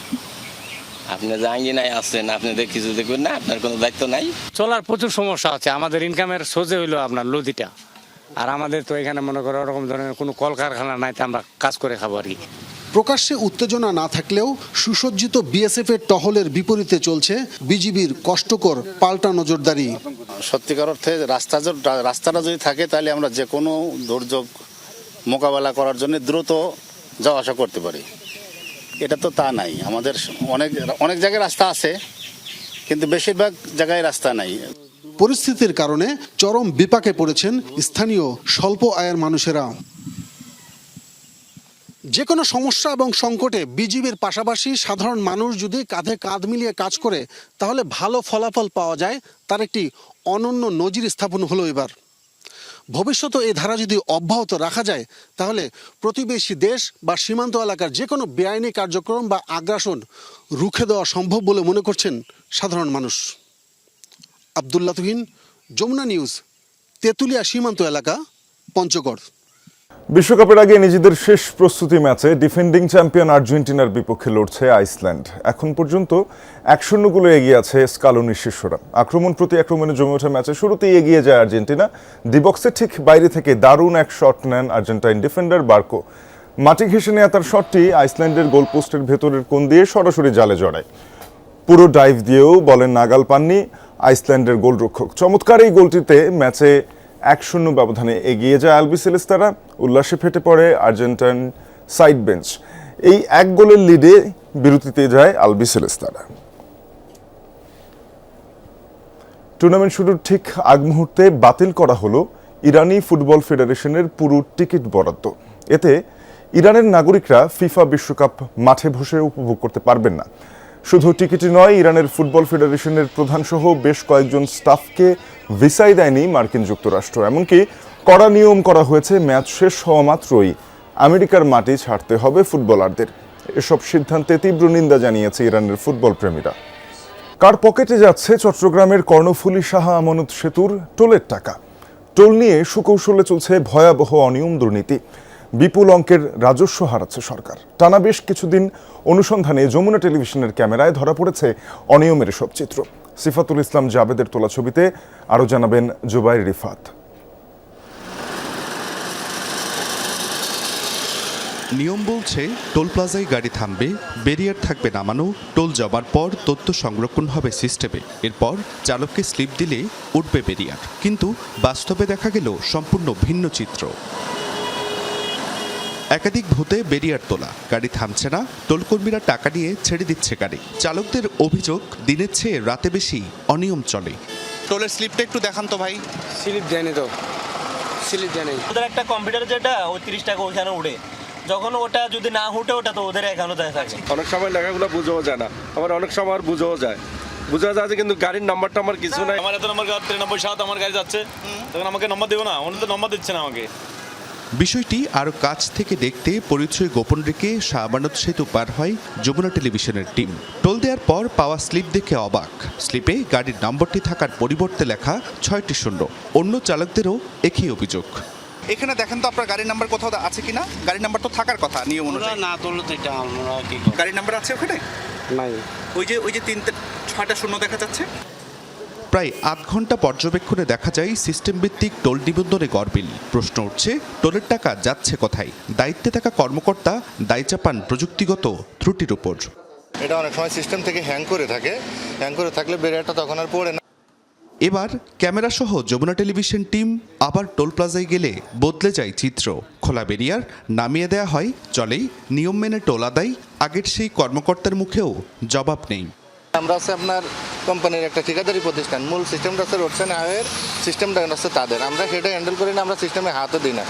আপনি জাহাঙ্গীরনায় আসছেন, আপনাদের কিছু দেখবেন না, আপনার কোনো দায়িত্ব নাই। চলার প্রচুর সমস্যা আছে। আমাদের ইনকামের সোজে হইলো আপনার লদিটা, আর আমাদের তো এখানে মনে করো ওরকম ধরনের কোনো কলকারখানা নাই, তো আমরা কাজ করে খাবো আর কি। প্রকাশ্যে উত্তেজনা না থাকলেও সুসজ্জিত বিএসএফ এর টহলের বিপরীতে চলছে বিজিবির কষ্টকর পাল্টা নজরদারি। সত্যিকার অর্থে রাস্তাটা যদি থাকে, তাহলে আমরা যে কোনো দুর্যোগ মোকাবেলা করার জন্য দ্রুত যাওয়া আসা করতে পারি। এটা তো তা নাই, আমাদের অনেক জায়গায় রাস্তা আছে, কিন্তু বেশিরভাগ জায়গায় রাস্তা নাই। পরিস্থিতির কারণে চরম বিপাকে পড়েছেন স্থানীয় স্বল্প আয়ের মানুষেরা। যে কোনো সমস্যা এবং সংকটে বিজিবির পাশাপাশি সাধারণ মানুষ যদি কাঁধে কাঁধ মিলিয়ে কাজ করে, তাহলে ভালো ফলাফল পাওয়া যায়। তার একটি অনন্য নজির স্থাপন হলো এবার। ভবিষ্যতে এই ধারা যদি অব্যাহত রাখা যায়, তাহলে প্রতিবেশী দেশ বা সীমান্ত এলাকার যে কোনো বেআইনি কার্যক্রম বা আগ্রাসন রুখে দেওয়া সম্ভব বলে মনে করছেন সাধারণ মানুষ। আব্দুল্লাহ তুহিন, যমুনা নিউজ, তেঁতুলিয়া সীমান্ত এলাকা, পঞ্চগড়। বিশ্বকাপের আগে নিজেদের শেষ প্রস্তুতি ম্যাচে ডিফেন্ডিং চ্যাম্পিয়ন আর্জেন্টিনার বিপক্ষে লড়ছে আইসল্যান্ড। এখন পর্যন্ত ১-০ গোলে এগিয়ে আছে স্কালোনির শিষ্যরা। আক্রমণ প্রতি আক্রমণে জমে ওঠা ম্যাচে শুরুতেই এগিয়ে যায় আর্জেন্টিনা। ডি বক্সের ঠিক বাইরে থেকে দারুণ এক শট নেন আর্জেন্টাইন ডিফেন্ডার বার্কো। মাটি ঘেঁষে নেওয়া তার শটটি আইসল্যান্ডের গোলপোস্টের ভেতরের কোণ দিয়ে সরাসরি জালে জড়ায়। পুরো ডাইভ দিয়েও বলের নাগাল পাননি আইসল্যান্ডের গোলরক্ষক। চমৎকার এই গোলটিতে ম্যাচে ১-০ ব্যবধানে এগিয়ে যায় আলবিসেলেস্তারা। উল্লাসে ফেটে পড়ে আর্জেন্টাইন সাইড বেঞ্চ। এই এক গোলের লিডে বিরতিতে যায় আলবিসেলেস্তারা। টুর্নামেন্ট শুরুর ঠিক আগ মুহূর্তে বাতিল করা হলো ইরানি ফুটবল ফেডারেশনের পুরো টিকিট বরাদ্দ। এতে ইরানের নাগরিকরা ফিফা বিশ্বকাপ মাঠে বসে উপভোগ করতে পারবেন না। শুধু টিকিটই নয়, ইরানের ফুটবল ফেডারেশনের প্রধানসহ বেশ কয়েকজন স্টাফকে ভিসাই দেয়নি মার্কিন যুক্তরাষ্ট্র। এমনকি কড়া নিয়ম করা হয়েছে, ম্যাচ শেষ হওয়া মাত্রই আমেরিকার মাটি ছাড়তে হবে ফুটবলারদের। এসব সিদ্ধান্তে তীব্র নিন্দা জানিয়েছে ইরানের ফুটবল প্রেমীরা। কার পকেটে যাচ্ছে চট্টগ্রামের কর্ণফুলী শাহ আমানত সেতুর টোলের টাকা? টোল নিয়ে সুকৌশলে চলছে ভয়াবহ অনিয়ম, দুর্নীতি। বিপুল অঙ্কের রাজস্ব হারাচ্ছে সরকার। টানা বেশ কিছুদিন অনুসন্ধানে যমুনা টেলিভিশনের ক্যামেরায় ধরা পড়েছে অনিয়মের সব চিত্র। সিফাতুল ইসলাম জাবেদের তোলা ছবিতে আরও জানাবেন জুবাইর রিফাত। নিয়ম বলছে টোল প্লাজায় গাড়ি থামবে, ব্যারিয়ার থাকবে নামানো, টোল জমার পর তথ্য সংরক্ষণ হবে সিস্টেমে, এরপর চালককে স্লিপ দিলে উঠবে ব্যারিয়ার। কিন্তু বাস্তবে দেখা গেল সম্পূর্ণ ভিন্ন চিত্র। একাধিক ভূতে ব্যারিয়ার তোলা, গাড়ি থামছে না, টোলকর্মীরা টাকা নিয়ে ছেড়ে দিচ্ছে গাড়ি। চালকদের অভিযোগ দিনের চেয়ে রাতে বেশি অনিয়ম চলে। টোলের স্লিপটা একটু দেখান তো ভাই। স্লিপ দেয়নি তো, স্লিপ দেয়নি। ওদের একটা কম্পিউটার যেটা ওই ৩০ টাকা ওইখানে উঠে, যখন ওটা যদি না উঠে ওটা তো ওদের এখানে দেয় থাকে। অনেক সময় লেখাগুলো বুঝেও যায় না, আবার অনেক সময় আর বুঝেও যায়, বোঝা যায় কিন্তু গাড়ির নাম্বারটা আমার কিছু নাই। আমার এত নম্বর 93-7 আমার গাড়ি যাচ্ছে, তখন আমাকে নম্বর দেবো না, উনি তো নম্বর দিচ্ছে না আমাকে। বিষয়টি আরও কাছ থেকে দেখতে পরিচয় গোপন রেখে শাহ আমানত সেতু পার হয় যমুনা টেলিভিশনের টিম। টোল দেওয়ার পর পাওয়া স্লিপ দেখে অবাক। স্লিপে গাড়ির নম্বরটি থাকার পরিবর্তে লেখা 6টি শূন্য। অন্য চালকদেরও একই অভিযোগ। এখানে দেখেন তো আপনার গাড়ির নাম্বার কোথাও আছে কিনা? গাড়ির নাম্বার তো থাকার কথা নিয়ম অনুযায়ী। না তুললো তো এটা আমরা কি গাড়ির নাম্বার আছে ওখানে? নাই। ওই যে 6টা শূন্য দেখা যাচ্ছে। প্রায় 8 ঘন্টা পর্যবেক্ষণে দেখা যায় সিস্টেম ভিত্তিক টোল নিবন্ধনে গরমিল। প্রশ্ন উঠছে, টোলের টাকা যাচ্ছে কোথায়? দায়িত্বে থাকা কর্মকর্তা দায় চাপান প্রযুক্তিগত ত্রুটির উপর। এটা অনেক সময় সিস্টেম থেকে হ্যাং করে থাকলে ব্যারিয়ারটা তখন আর পড়ে না। এবার ক্যামেরা সহ যমুনা টেলিভিশন টিম আবার টোল প্লাজায় গেলে বদলে যায় চিত্র। খোলা ব্যারিয়ার নামিয়ে দেয়া হয়, চলেই নিয়ম মেনে টোল আদায়। আগের সেই কর্মকর্তার মুখেও জবাব নেই। আমরা হচ্ছে আপনার কোম্পানির একটা ঠিকাদারি প্রতিষ্ঠান, মূল সিস্টেমটা হচ্ছে রোড সাইন হাইওয়ের সিস্টেমটা হচ্ছে তাদের, আমরা সেটা হ্যান্ডেল করি না, আমরা সিস্টেমে হাতও দিই না।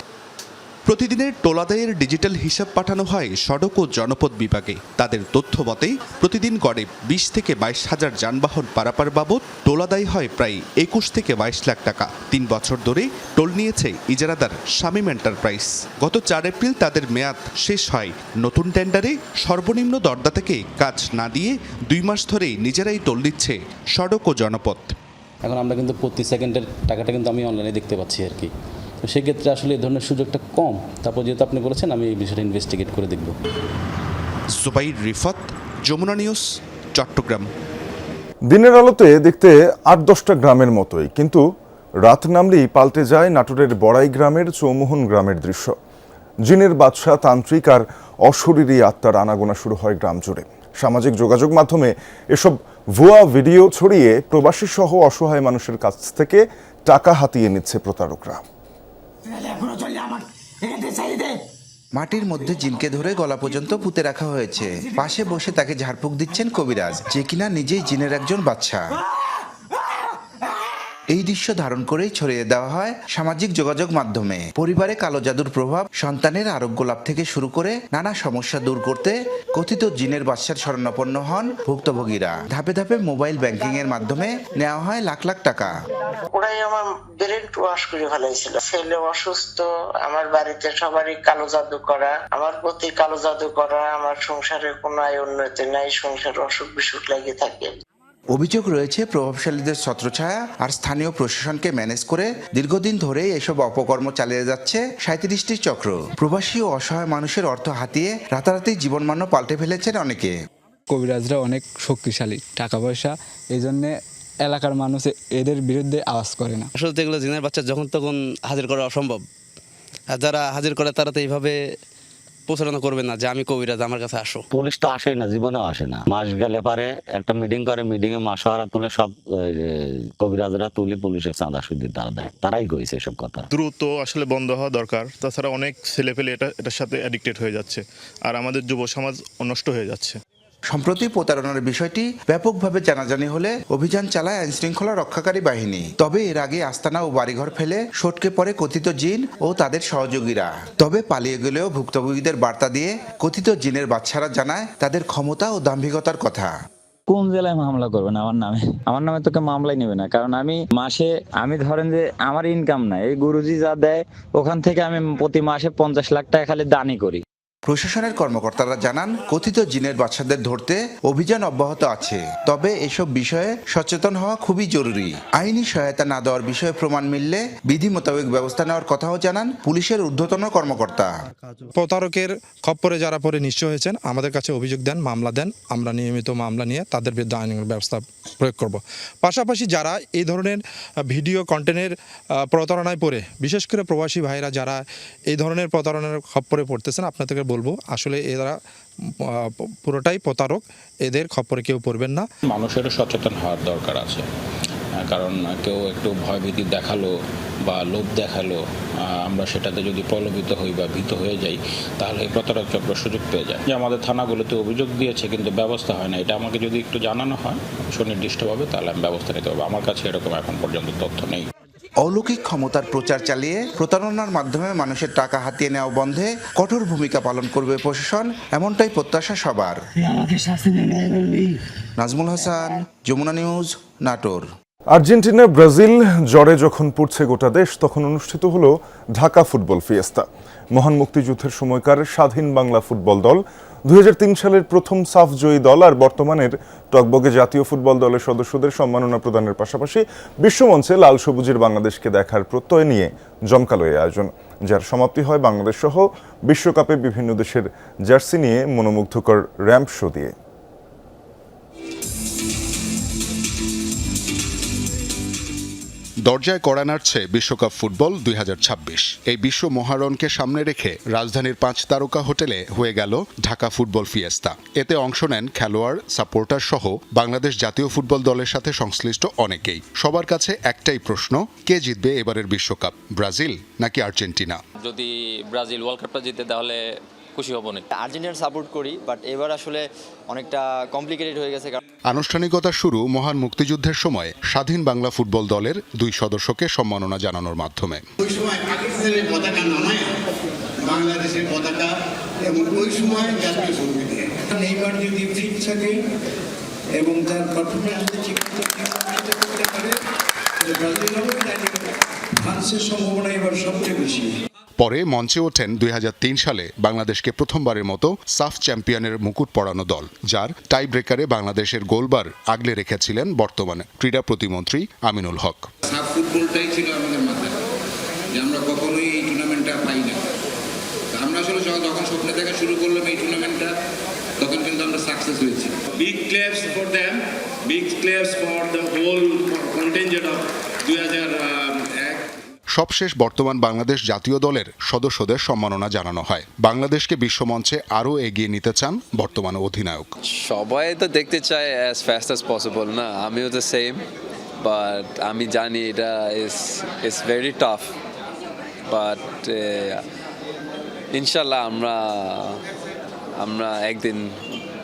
প্রতিদিনের টোল আদায়ের ডিজিটাল হিসাব পাঠানো হয় সড়ক ও জনপথ বিভাগে। তাদের তথ্য মতে প্রতিদিন গড়ে 20 থেকে 22 হাজার যানবাহন পারাপার বাবদ টোল আদায় হয় প্রায় 21 থেকে 22 লাখ টাকা। 3 বছর ধরে টোল নিয়েছে ইজারাদার শামীম এন্টারপ্রাইজ। গত 4 এপ্রিল তাদের মেয়াদ শেষ হয়। নতুন টেন্ডারে সর্বনিম্ন দরদাতাকে কাজ না দিয়ে 2 মাস ধরেই নিজেরাই টোল নিচ্ছে সড়ক ও জনপথ। এখন আমরা কিন্তু প্রতি সেকেন্ডের টাকাটা কিন্তু আমি অনলাইনে দেখতে পাচ্ছি আর কি। তো সেক্ষেত্রে আসলে এই ধরনের সুযোগটা কম। তারপর যেহেতু আপনি বলেছেন, আমি এই বিষয়টা ইনভেস্টিগেট করে দেখব। জুবাইর রিফাত, যমুনা নিউজ, চট্টগ্রাম। দিনের আলোতে দেখতে 8-10টা গ্রামের মতোই, কিন্তু রাত নামলেই পাল্টে যায় নাটোরের বড়াই গ্রামের চৌমোহন গ্রামের দৃশ্য। জিনের বাদশা, তান্ত্রিক আর অশরীরী আত্মার আনাগোনা শুরু হয় গ্রাম জুড়ে। সামাজিক যোগাযোগ মাধ্যমে এসব ভুয়া ভিডিও ছড়িয়ে প্রবাসী সহ অসহায় মানুষের কাছ থেকে টাকা হাতিয়ে নিচ্ছে প্রতারকরা। মাটির মধ্যে জিনকে ধরে গলা পর্যন্ত পুঁতে রাখা হয়েছে। পাশে বসে তাকে ঝাড়ফুঁক দিচ্ছেন কবিরাজ, যে কিনা নিজেই জিনের একজন বাদশা। এই দৃশ্য ধারণ করেই ছড়িয়ে দেওয়া হয় সামাজিক যোগাযোগ মাধ্যমে। পরিবারে কালো জাদুর প্রভাব, সন্তানের আরোগ্য লাভ থেকে শুরু করে নানা সমস্যা দূর করতে কথিত জিনের বাদশার শরণাপন্ন হন ভুক্তভোগীরা। ধাপে ধাপে মোবাইল ব্যাংকিং এর মাধ্যমে নেওয়া হয় লাখ লাখ টাকা। ওরাই আমার ব্রেন ওয়াশ করে ফেলাইছিল। ছেলে অসুস্থ, আমার বাড়িতে সবারই কালো জাদু করা, আমার প্রতি কালো জাদু করা, আমার সংসারে কোনো আয় উন্নতি নাই, সংসারে অসুখ বিসুখ লেগে থাকে। অভিযোগ রয়েছে প্রভাবশালীদের ছত্রছায়া আর স্থানীয় প্রশাসনকে ম্যানেজ করে দীর্ঘদিন ধরে এসব অপকর্ম চালিয়ে যাচ্ছে 37টি চক্র। প্রবাসী ও অসহায় মানুষের অর্থ হাতিয়ে রাতারাতি জীবনমান পাল্টে ফেলেছেন অনেকে। কবিরাজরা অনেক শক্তিশালী, টাকা পয়সা, এই জন্য এলাকার মানুষ এদের বিরুদ্ধে আওয়াজ করে না। আসলে এগুলো জিনের বাচ্চা যখন তখন হাজির করা অসম্ভব। আর যারা হাজির করে তারা তো এইভাবে প্রচারণা করবে না যে আমি কবিরাজ, আমার কাছে আসো। পুলিশ তো আসেই না, জীবনেও আসে না। মাস গেলে পারে একটা মিটিং করে, মিটিং এ মাসহারা তুলে সব কবিরাজরা তুলে পুলিশের চাঁদা সুদ তারা দেয়। তারাই কইছে এসব কথা। দ্রুত আসলে বন্ধ হওয়া দরকার। তাছাড়া অনেক ছেলেপেলে এটার সাথে অ্যাডিক্টেড হয়ে যাচ্ছে, আর আমাদের যুব সমাজ নষ্ট হয়ে যাচ্ছে। সম্প্রতি প্রতারণার বিষয়টি ব্যাপকভাবে জানাজানি হলে অভিযান চালায় আইনশৃঙ্খলা রক্ষাকারী বাহিনী। তবে এর আগে আস্তানা ও বাড়িঘর ফেলে সটকে পড়ে কথিত জিন ও তাদের সহযোগীরা। তবে পালিয়ে গেলেও ভুক্তভোগীদের বার্তা দিয়ে কথিত জিনের বাদশারা জানায় তাদের ক্ষমতা ও দাম্ভিকতার কথা। কোন জেলায় মামলা করবেন আমার নামে তোকে মামলাই নেবে না, কারণ আমি ধরেন যে আমার ইনকাম নাই, এই গুরুজি যা দেয় ওখান থেকে আমি প্রতি মাসে 50 লাখ টাকা খালি দানি করি। প্রশাসনের কর্মকর্তারা জানান কথিত জিনের বাদশাদের ধরতে অভিযান অব্যাহত আছে। তবে এসব বিষয়ে সচেতন হওয়া খুবই জরুরি। আইনি সহায়তা না দেওয়ার বিষয়ে প্রমাণ মিললে বিধি মোতাবেক ব্যবস্থা নেওয়ার কথাও জানান পুলিশের ঊর্ধ্বতন কর্মকর্তা। প্রতারকের খপ্পরে যারা পরে নিশ্চয় হয়েছেন আমাদের কাছে অভিযোগ দেন, মামলা দেন। আমরা নিয়মিত মামলা নিয়ে তাদের বিরুদ্ধে আইনের ব্যবস্থা প্রয়োগ করব। পাশাপাশি যারা এই ধরনের ভিডিও কন্টেন্টের প্রতারণায় পড়ে, বিশেষ করে প্রবাসী ভাইরা যারা এই ধরনের প্রতারণার খপ্পরে পড়তেছেন, আপনাদেরকে বলবো আসলে এরা পুরোটাই প্রতারক, এদের খপ্পরে কেউ পড়বেন না। মানুষেরও সচেতন হওয়ার দরকার আছে, কারণ কেউ একটু ভয়ভীতি দেখালো বা লোভ দেখালো, আমরা সেটাতে যদি প্রলোভিত হই বা ভীত হয়ে যাই, তাহলে এই প্রতারক চক্র সুযোগ পেয়ে যায়। যে আমাদের থানাগুলোতে অভিযোগ দিয়েছে কিন্তু ব্যবস্থা হয় না, এটা আমাকে যদি একটু জানানো হয় সুনির্দিষ্টভাবে, তাহলে আমি ব্যবস্থা নিতে পারবো। আমার কাছে এরকম এখন পর্যন্ত তথ্য নেই। অলৌকিক ক্ষমতার প্রচার চালিয়ে প্রতারণার মাধ্যমে মানুষের টাকা হাতিয়ে নেওয়া বন্ধে কঠোর ভূমিকা পালন করবে প্রশাসন, এমনটাই প্রত্যাশা সবার। Nazmul Hasan, Jamuna news, Natore. Argentina Brazil জ্বরে যখন পড়ছে গোটা দেশ, তখন অনুষ্ঠিত হলো ঢাকা ফুটবল ফিয়েস্তা। মহান মুক্তিযুদ্ধের সময়কার স্বাধীন বাংলা ফুটবল দল, 2003 সালের প্রথম সাফ জয়ী দল আর বর্তমানের টকবগে জাতীয় ফুটবল দলের সদস্যদের সম্মাননা প্রদানের পাশাপাশি বিশ্বমঞ্চে লাল সবুজের বাংলাদেশকে দেখার প্রত্যয় নিয়ে জমকালো এই আয়োজন, যার সমাপ্তি হয় বাংলাদেশ সহ বিশ্বকাপে বিভিন্ন দেশের জার্সি নিয়ে মনোমুগ্ধকর র্যাম্প শো দিয়ে। দরজায় কড়া নাড়ছে বিশ্বকাপ ফুটবল 2026। এই বিশ্ব মহারণকে সামনে রেখে রাজধানীর 5 তারকা হোটেলে হয়ে গেল ঢাকা ফুটবল ফিয়েস্তা। এতে অংশ নেন খেলোয়াড়, সাপোর্টার সহ বাংলাদেশ জাতীয় ফুটবল দলের সাথে সংশ্লিষ্ট অনেকেই। সবার কাছে একটাই প্রশ্ন, কে জিতবে এবারের বিশ্বকাপ, ব্রাজিল নাকি আর্জেন্টিনা? যদি ব্রাজিল ওয়ার্ল্ড কাপটা জিতে তাহলে খুশি হব না। আর্জেন্টিনা সাপোর্ট করি, বাট এবার আসলে অনেকটা কমপ্লিকেটেড হয়ে গেছে। আনুষ্ঠানিকতা শুরু মহান মুক্তিযুদ্ধের সময় স্বাধীন বাংলা ফুটবল দলের 2 সদস্যকে সম্মাননা জানানোর মাধ্যমে। ওই সময় পাকিস্তানের পতাকা নামায় বাংলাদেশের পতাকা, এবং ওই সময় জাতীয় সঙ্গীত নেইমার যদি ফিট থাকে এবং তার পারফরমেন্স ঠিক করতে পারে, ব্রাজিল ফ্রান্সের সম্ভাবনা এবার সবচেয়ে বেশি। পরে মঞ্চে ওঠেন 2003 সালে বাংলাদেশকে প্রথমবারের মতো সাফ চ্যাম্পিয়নের মুকুট পরানো দল, যার টাই ব্রেকারে বাংলাদেশের গোলবার আগলে রেখেছিলেন বর্তমানে ক্রীড়া প্রতিমন্ত্রী আমিনুল হক। সাফ ফুটবলটাই ছিল আমাদের মাথায়, যে আমরা কখনোই এই টুর্নামেন্টটা পাই না। আমরা আসলে যখন স্বপ্ন দেখা শুরু করলাম এই টুর্নামেন্টটা, তখন কিন্তু আমরা সাকসেস হয়েছি। Big claps for them, big claps for the whole contingent of 2001। সবশেষ বর্তমান বাংলাদেশ জাতীয় দলের সদস্যদের সম্মাননা জানানো হয়। বাংলাদেশকে বিশ্বমঞ্চে আরও এগিয়ে নিতে চান বর্তমান অধিনায়ক। সবাই তো দেখতে চায় অ্যাজ ফাস্ট অ্যাজ পসিবল না, আমিও তো সেম, বাট আমি জানি এটা ইজ ভেরি টাফ, বাট ইনশাল্লাহ আমরা একদিন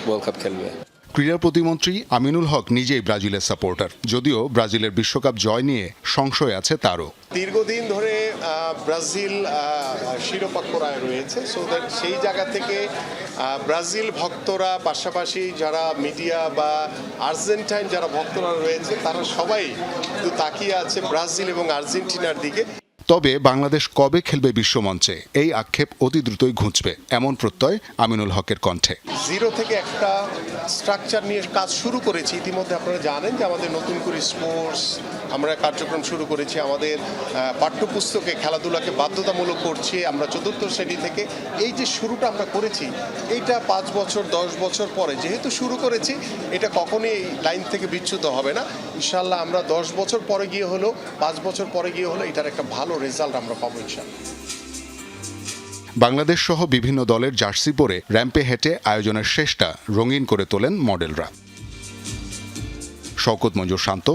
ওয়ার্ল্ড কাপ খেলবে। ক্রীড়া প্রতিমন্ত্রী আমিনুল হক নিজেই ব্রাজিলের সাপোর্টার, যদিও ব্রাজিলের বিশ্বকাপ জয় নিয়ে সংশয় আছে তারও। দীর্ঘদিন ধরে ব্রাজিল শিরোপাক্ষরায় রয়েছে, সো দ্যাট সেই জায়গা থেকে ব্রাজিল ভক্তরা, পাশাপাশি যারা মিডিয়া বা আর্জেন্টাইন যারা ভক্তরা রয়েছে, তারা সবাই কিন্তু তাকিয়ে আছে ব্রাজিল এবং আর্জেন্টিনার দিকে। তবে বাংলাদেশ কবে খেলবে বিশ্বমঞ্চে, এই আক্ষেপ অতি দ্রুতই ঘুঁচবে, এমন প্রত্যয় আমিনুল হকের কণ্ঠে। জিরো থেকে একটা স্ট্রাকচার নিয়ে কাজ শুরু করেছি। ইতিমধ্যে আপনারা জানেন যে আমাদের নতুন করে স্পোর্টস আমরা কার্যক্রম শুরু করেছি, আমাদের পাঠ্যপুস্তকে খেলাধুলাকে বাধ্যতামূলক করছি আমরা 4র্থ শ্রেণী থেকে। এই যে শুরুটা আমরা করেছি, এইটা 5 বছর 10 বছর পরে যেহেতু শুরু করেছি, এটা কখনোই লাইন থেকে বিচ্যুত হবে না। ইনশাল্লাহ আমরা 10 বছর পরে গিয়ে হলো, 5 বছর পরে গিয়ে হলো, এটার একটা ভালো রেজাল্ট আমরা পাবো ইনশাল্লাহ। বাংলাদেশ সহ বিভিন্ন দলের জার্সি পরে র্যাম্পে হেঁটে আয়োজনের শেষটা রঙিন করে তোলেন মডেলরা। শওকত মঞ্জুর শান্ত,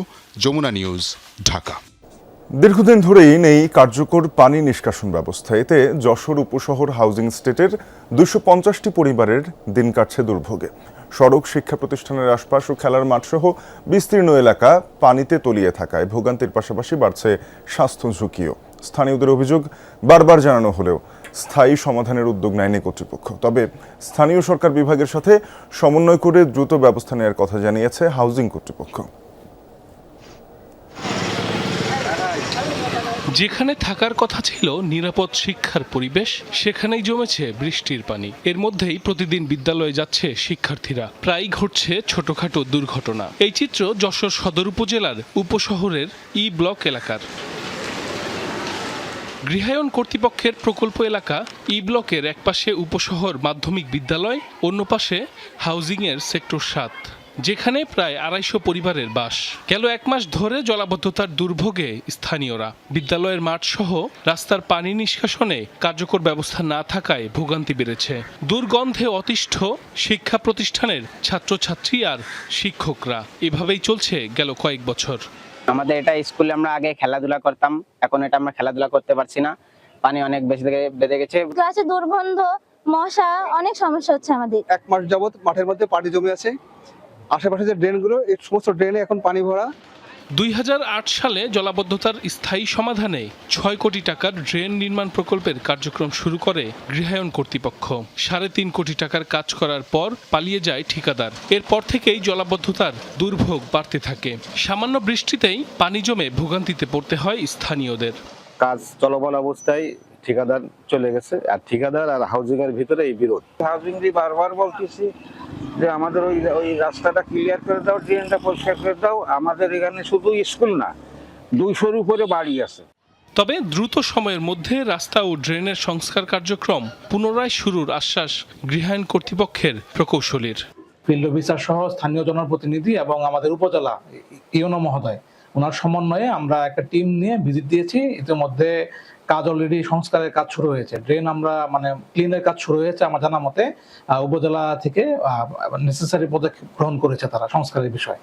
যমুনা নিউজ, ঢাকা। দীর্ঘদিন ধরেই নেই কার্যকর পানি নিষ্কাশন ব্যবস্থা। এতে যশোর উপশহর হাউজিং স্টেটের 250টি পরিবারের দিন কাটছে দুর্ভোগে। সড়ক, শিক্ষা প্রতিষ্ঠানের আশপাশ ও খেলার মাঠ সহ বিস্তীর্ণ এলাকা পানিতে তলিয়ে থাকায় ভোগান্তির পাশাপাশি বাড়ছে স্বাস্থ্য ঝুঁকিও। স্থানীয়দের অভিযোগ, বারবার জানানো হলেও স্থায়ী সমাধানের উদ্যোগ নেয়নি কর্তৃপক্ষ। তবে স্থানীয় সরকার বিভাগের সাথে সমন্বয় করে দ্রুত ব্যবস্থা নেওয়ার কথা জানিয়েছে হাউজিং কর্তৃপক্ষ। যেখানে থাকার কথা ছিল নিরাপদ শিক্ষার পরিবেশ, সেখানেই জমেছে বৃষ্টির পানি। এর মধ্যেই প্রতিদিন বিদ্যালয়ে যাচ্ছে শিক্ষার্থীরা, প্রায়ই ঘটছে ছোটখাটো দুর্ঘটনা। এই চিত্র যশোর সদর উপজেলার উপশহরের ই ব্লক এলাকার। গৃহায়ন কর্তৃপক্ষের প্রকল্প এলাকা ই ব্লকের একপাশে উপশহর মাধ্যমিক বিদ্যালয়, অন্য পাশে হাউজিংয়ের সেক্টর 7, যেখানে প্রায় 250 পরিবারের বাস। গেল 1 মাস ধরে জলাবদ্ধতার দুর্ভোগে স্থানীয়রা। বিদ্যালয়ের মাঠ সহ রাস্তার পানি নিষ্কাশনে কার্যকর ব্যবস্থা না থাকায় ভোগান্তি বেড়েছে। দুর্গন্ধে অতিষ্ঠ শিক্ষা প্রতিষ্ঠানের ছাত্রছাত্রী আর শিক্ষকরা। এভাবেই চলছে গেল কয়েক বছর। আমাদের এটা স্কুলে আমরা আগে খেলাধুলা করতাম, এখন এটা আমরা খেলাধুলা করতে পারছি না, পানি অনেক বেশি বেড়ে গেছে। ক্লাসে দুর্গন্ধ, মশা, অনেক সমস্যা হচ্ছে আমাদের। 1 মাস যাবত মাঠের মধ্যে পানি জমে আছে, আশেপাশে যে ড্রেনগুলো, এই সমস্ত ড্রেনে এখন পানি ভরা। 2008 সালে জলাবদ্ধতার স্থায়ী সমাধানে 6 কোটি টাকার ড্রেন নির্মাণ প্রকল্পের কার্যক্রম শুরু করে গৃহায়ন কর্তৃপক্ষ। 3.5 কোটি টাকার কাজ করার পর পালিয়ে যায় ঠিকাদার। এরপর থেকেই জলাবদ্ধতার দুর্ভোগ বাড়তে থাকে। সামান্য বৃষ্টিতেই পানি জমে ভোগান্তিতে পড়তে হয় স্থানীয়দের। কাজ চলমান অবস্থায় ঠিকাদার চলে গেছে, আর ঠিকাদার আর হাউজিং এর ভিতরে এই বিরোধ। হাউজিং বারবার বলতেছি যে আমাদের ওই রাস্তাটা ক্লিয়ার করে দাও, ড্রেনটা পরিষ্কার করে দাও। আমাদের এখানে শুধু স্কুল না, 200-র উপরে বাড়ি আছে। তবে দ্রুত সময়ের মধ্যে রাস্তা ও ড্রেনের সংস্কার কার্যক্রম পুনরায় শুরুর আশ্বাস গৃহায়ন কর্তৃপক্ষের প্রকৌশলীর। ফিল্ড অফিসার সহ স্থানীয় জনপ্রতিনিধি এবং আমাদের উপজেলা ইউনো মহোদয় ওনার সমন্বয়ে আমরা একটা টিম নিয়ে ভিজিট দিয়েছি। ইতিমধ্যে কাজ অলরেডি সংস্কারের কাজ শুরু হয়েছে, ড্রেন আমরা ক্লিনের কাজ শুরু হয়েছে। আমার জানা মতে উপজেলা থেকে নেসেসারি পদক্ষেপ গ্রহণ করেছে তারা সংস্কারের বিষয়ে।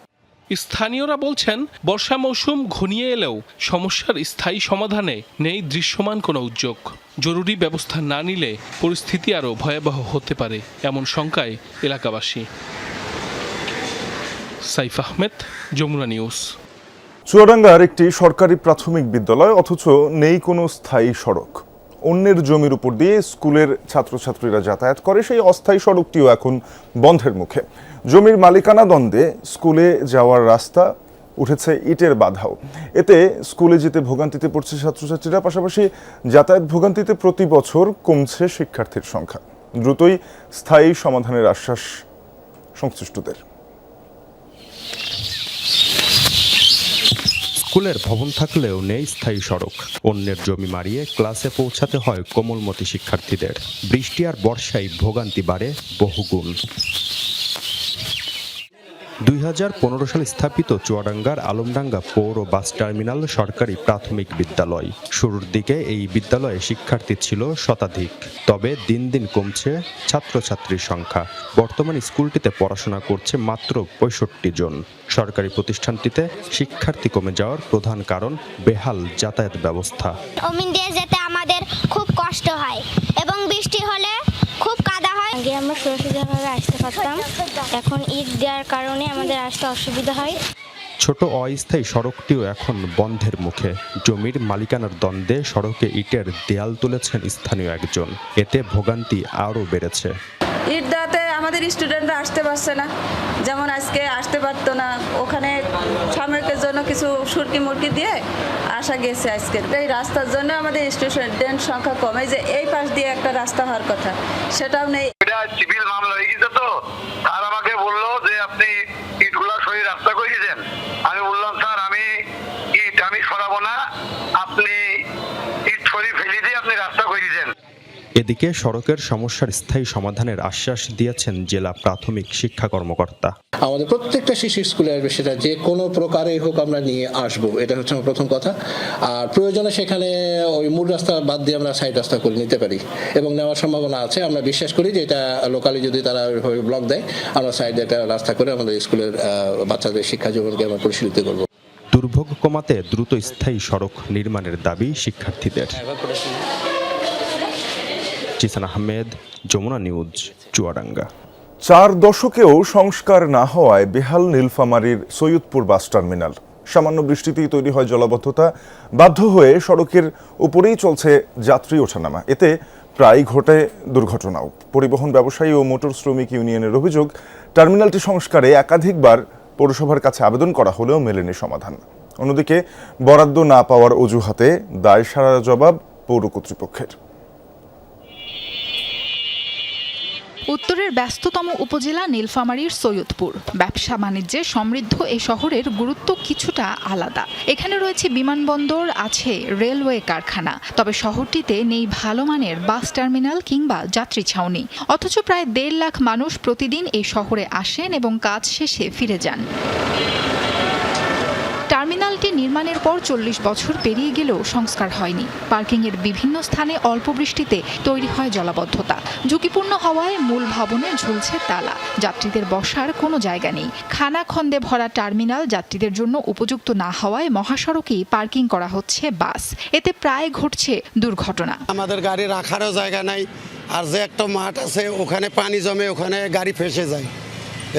স্থানীয়রা বলছেন, বর্ষা মৌসুম ঘনিয়ে এলেও সমস্যার স্থায়ী সমাধানে নেই দৃশ্যমান কোনো উদ্যোগ। জরুরি ব্যবস্থা না নিলে পরিস্থিতি আরও ভয়াবহ হতে পারে এমন শঙ্কায় এলাকাবাসী। সাইফ আহমেদ, যমুনা নিউজ। চুয়াডাঙ্গার একটি সরকারি প্রাথমিক বিদ্যালয়, অথচ নেই কোনো স্থায়ী সড়ক। অন্যের জমির উপর দিয়ে স্কুলের ছাত্রছাত্রীরা যাতায়াত করে, সেই অস্থায়ী সড়কটিও এখন বন্ধের মুখে। জমির মালিকানা দ্বন্দ্বে স্কুলে যাওয়ার রাস্তা উঠেছে ইটের বাধাও। এতে স্কুলে যেতে ভোগান্তিতে পড়ছে ছাত্রছাত্রীরা, পাশাপাশি যাতায়াত ভোগান্তিতে প্রতি বছর কমছে শিক্ষার্থীর সংখ্যা। দ্রুতই স্থায়ী সমাধানের আশ্বাস সংশ্লিষ্টদের। স্কুলের ভবন থাকলেও নেই স্থায়ী সড়ক। অন্যের জমি মারিয়ে ক্লাসে পৌঁছাতে হয় কোমলমতি শিক্ষার্থীদের। বৃষ্টি আর বর্ষায় ভোগান্তি বাড়ে বহুগুণ। 2015 সালে স্থাপিত চুয়াডাঙ্গার আলমডাঙ্গা পৌর বাস টার্মিনাল সরকারি প্রাথমিক বিদ্যালয়। শুরুর দিকে এই বিদ্যালয়ে শিক্ষার্থী ছিল শতাধিক, তবে দিন দিন কমছে ছাত্রছাত্রীর সংখ্যা। বর্তমানে স্কুলটিতে পড়াশোনা করছে মাত্র 65 জন। সরকারি প্রতিষ্ঠানটিতে শিক্ষার্থী কমে যাওয়ার প্রধান কারণ বেহাল যাতায়াত ব্যবস্থা। অমিন দিয়ে যেতে আমাদের খুব কষ্ট হয় এবং বৃষ্টি হলে খুব কাদা হয়। আগে আমরা সুরক্ষিতভাবে আসতে পারতাম, এখন ইট দেওয়ার কারণে আমাদের আসতে অসুবিধা হয়। ছোট অস্থায়ী সড়কটিও এখন বন্ধের মুখে। জমির মালিকানার দ্বন্দ্বে সড়কে ইটের দেয়াল তুলেছেন স্থানীয় একজন। এতে ভোগান্তি আরও বেড়েছে। ইট দেওয়াতে আমাদের স্টুডেন্টরা আসতে পারছে না, যেমন আজকে আসতে পারতো না। ওখানে সাময়িকের জন্য কিছু সুরকি মুরকি দিয়ে আসা গেছে আজকের। এই রাস্তার জন্য আমাদের স্টুডেন্ট সংখ্যা কমে, যে এই পাশ দিয়ে একটা রাস্তা হওয়ার কথা সেটাও নেই। এটা সিভিল মামলা হয়ে গেছে, তো আর আমাকে বললো যে আপনি ইটগুলা সরিয়ে রাস্তা করে দিয়েছেন। আমি বললাম স্যার আমি সরাবো না, আপনি ইট সরিয়ে ফেলে দিয়ে আপনি রাস্তা করে দিয়েছেন। এদিকে সড়কের সমস্যার স্থায়ী সমাধানের আশ্বাস দিয়েছেন জেলা প্রাথমিক শিক্ষা কর্মকর্তা। আমাদের প্রত্যেকটা শিশু স্কুলে আসবে, সেটা যে কোনো প্রকারেই হোক আমরা নিয়ে আসবো, এটা হচ্ছে আমার প্রথম কথা। আর প্রয়োজনে সেখানে ওই মূল রাস্তা বাদ দিয়ে আমরা সাইড রাস্তা করে নিতে পারি এবং নেওয়ার সম্ভাবনা আছে। আমরা বিশ্বাস করি যে এটা লোকালি যদি তারা ব্লক দেয়, আমরা সাইডে একটা রাস্তা করে আমাদের স্কুলের বাচ্চাদের শিক্ষা জীবনকে আমরা পরিচালিত করবো। দুর্ভোগ কমাতে দ্রুত স্থায়ী সড়ক নির্মাণের দাবি শিক্ষার্থীদের। জিসান আহমেদ, যমুনা নিউজ, চুয়াডাঙ্গা। 4 দশকেও সংস্কার না হওয়ায় বেহাল নীলফামারীর সৈয়দপুর বাস টার্মিনাল। সামান্য বৃষ্টিতেই তৈরি হয় জলাবদ্ধতা, বাধ্য হয়ে সড়কের উপরেই চলছে যাত্রী ওঠানামা। এতে প্রায় ঘটে দুর্ঘটনাও। পরিবহন ব্যবসায়ী ও মোটর শ্রমিক ইউনিয়নের অভিযোগ, টার্মিনালটি সংস্কারে একাধিকবার পৌরসভার কাছে আবেদন করা হলেও মেলেনি সমাধান। অন্যদিকে বরাদ্দ না পাওয়ার অজুহাতে দায়সারা জবাব পৌর কর্তৃপক্ষের। উত্তরের ব্যস্ততম উপজেলা নীলফামারীর সৈয়দপুর। ব্যবসা বাণিজ্যে সমৃদ্ধ এই শহরের গুরুত্ব কিছুটা আলাদা। এখানে রয়েছে বিমানবন্দর, আছে রেলওয়ে কারখানা, তবে শহরটিতে নেই ভালো মানের বাস টার্মিনাল কিংবা যাত্রী ছাউনি। অথচ প্রায় 1.5 লাখ মানুষ প্রতিদিন এই শহরে আসেন এবং কাজ শেষে ফিরে যান। টার্মিনালটি নির্মাণের পর 40 বছর পেরিয়ে গেলেও সংস্কার হয়নি। পার্কিংয়ের বিভিন্ন স্থানে অল্প বৃষ্টিতে তৈরি হয় জলাবদ্ধতা। ঝুঁকিপূর্ণ হওয়ায় মূল ভবনে ঝুলছে তালা, যাত্রীদের বসার কোনো জায়গা নেই। খানাখন্দে ভরা টার্মিনাল যাত্রীদের জন্য উপযুক্ত না হওয়ায় মহাসড়কেই পার্কিং করা হচ্ছে বাস। এতে প্রায় ঘটছে দুর্ঘটনা। আমাদের গাড়ি রাখারও জায়গা নাই, আর যে একটা মাঠ আছে ওখানে পানি জমে, ওখানে গাড়ি ফেসে যায়,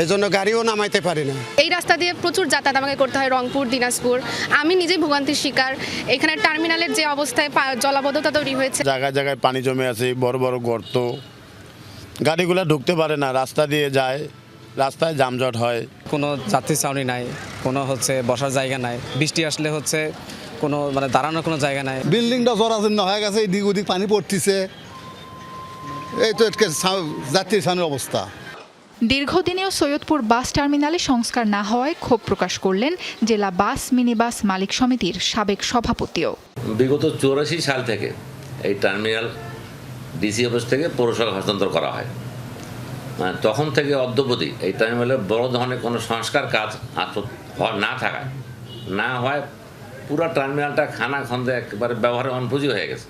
এই জন্য গাড়িও নামাইতে পারি না। এই রাস্তা দিয়ে প্রচুর যাতায়াত আমাকে করতে হয়, রংপুর, দিনাজপুর। আমি নিজেই ভোগান্তির শিকার। এখানে টার্মিনালের যে অবস্থায় জলাবদ্ধতা তৈরি হয়েছে, জায়গায় জায়গায় পানি জমে আছে, বড় বড় গর্ত, গাড়িগুলো ঢুকতে পারে না, রাস্তা দিয়ে যায়, রাস্তায় যানজট হয়। কোনো যাত্রী ছাউনি নাই, কোনো বসার জায়গা নাই। বৃষ্টি আসলে কোনো দাঁড়ানোর কোনো জায়গা নাই। বিল্ডিংটা জরাজীর্ণ হয়ে গেছে, এদিক ওদিক পানি পড়তেছে, এই তো যাত্রী ছাউনির অবস্থা। দীর্ঘদিনেও সৈয়দপুর বাস টার্মিনালে সংস্কার না হওয়ায় ক্ষোভ প্রকাশ করলেন জেলা বাস মিনিবাস মালিক সমিতির সাবেক সভাপতিও। বিগত 84 সাল থেকে এই টার্মিনাল ডিসি অফিস থেকে পৌরসভা হস্তান্তর করা হয়। তখন থেকে অদ্যাবধি এই টার্মিনালে বড় ধরনের কোনো সংস্কার কাজ না থাকায় না হয় পুরো টার্মিনালটা খানা খন্দে একেবারে ব্যবহারের অনুপযোগী হয়ে গেছে।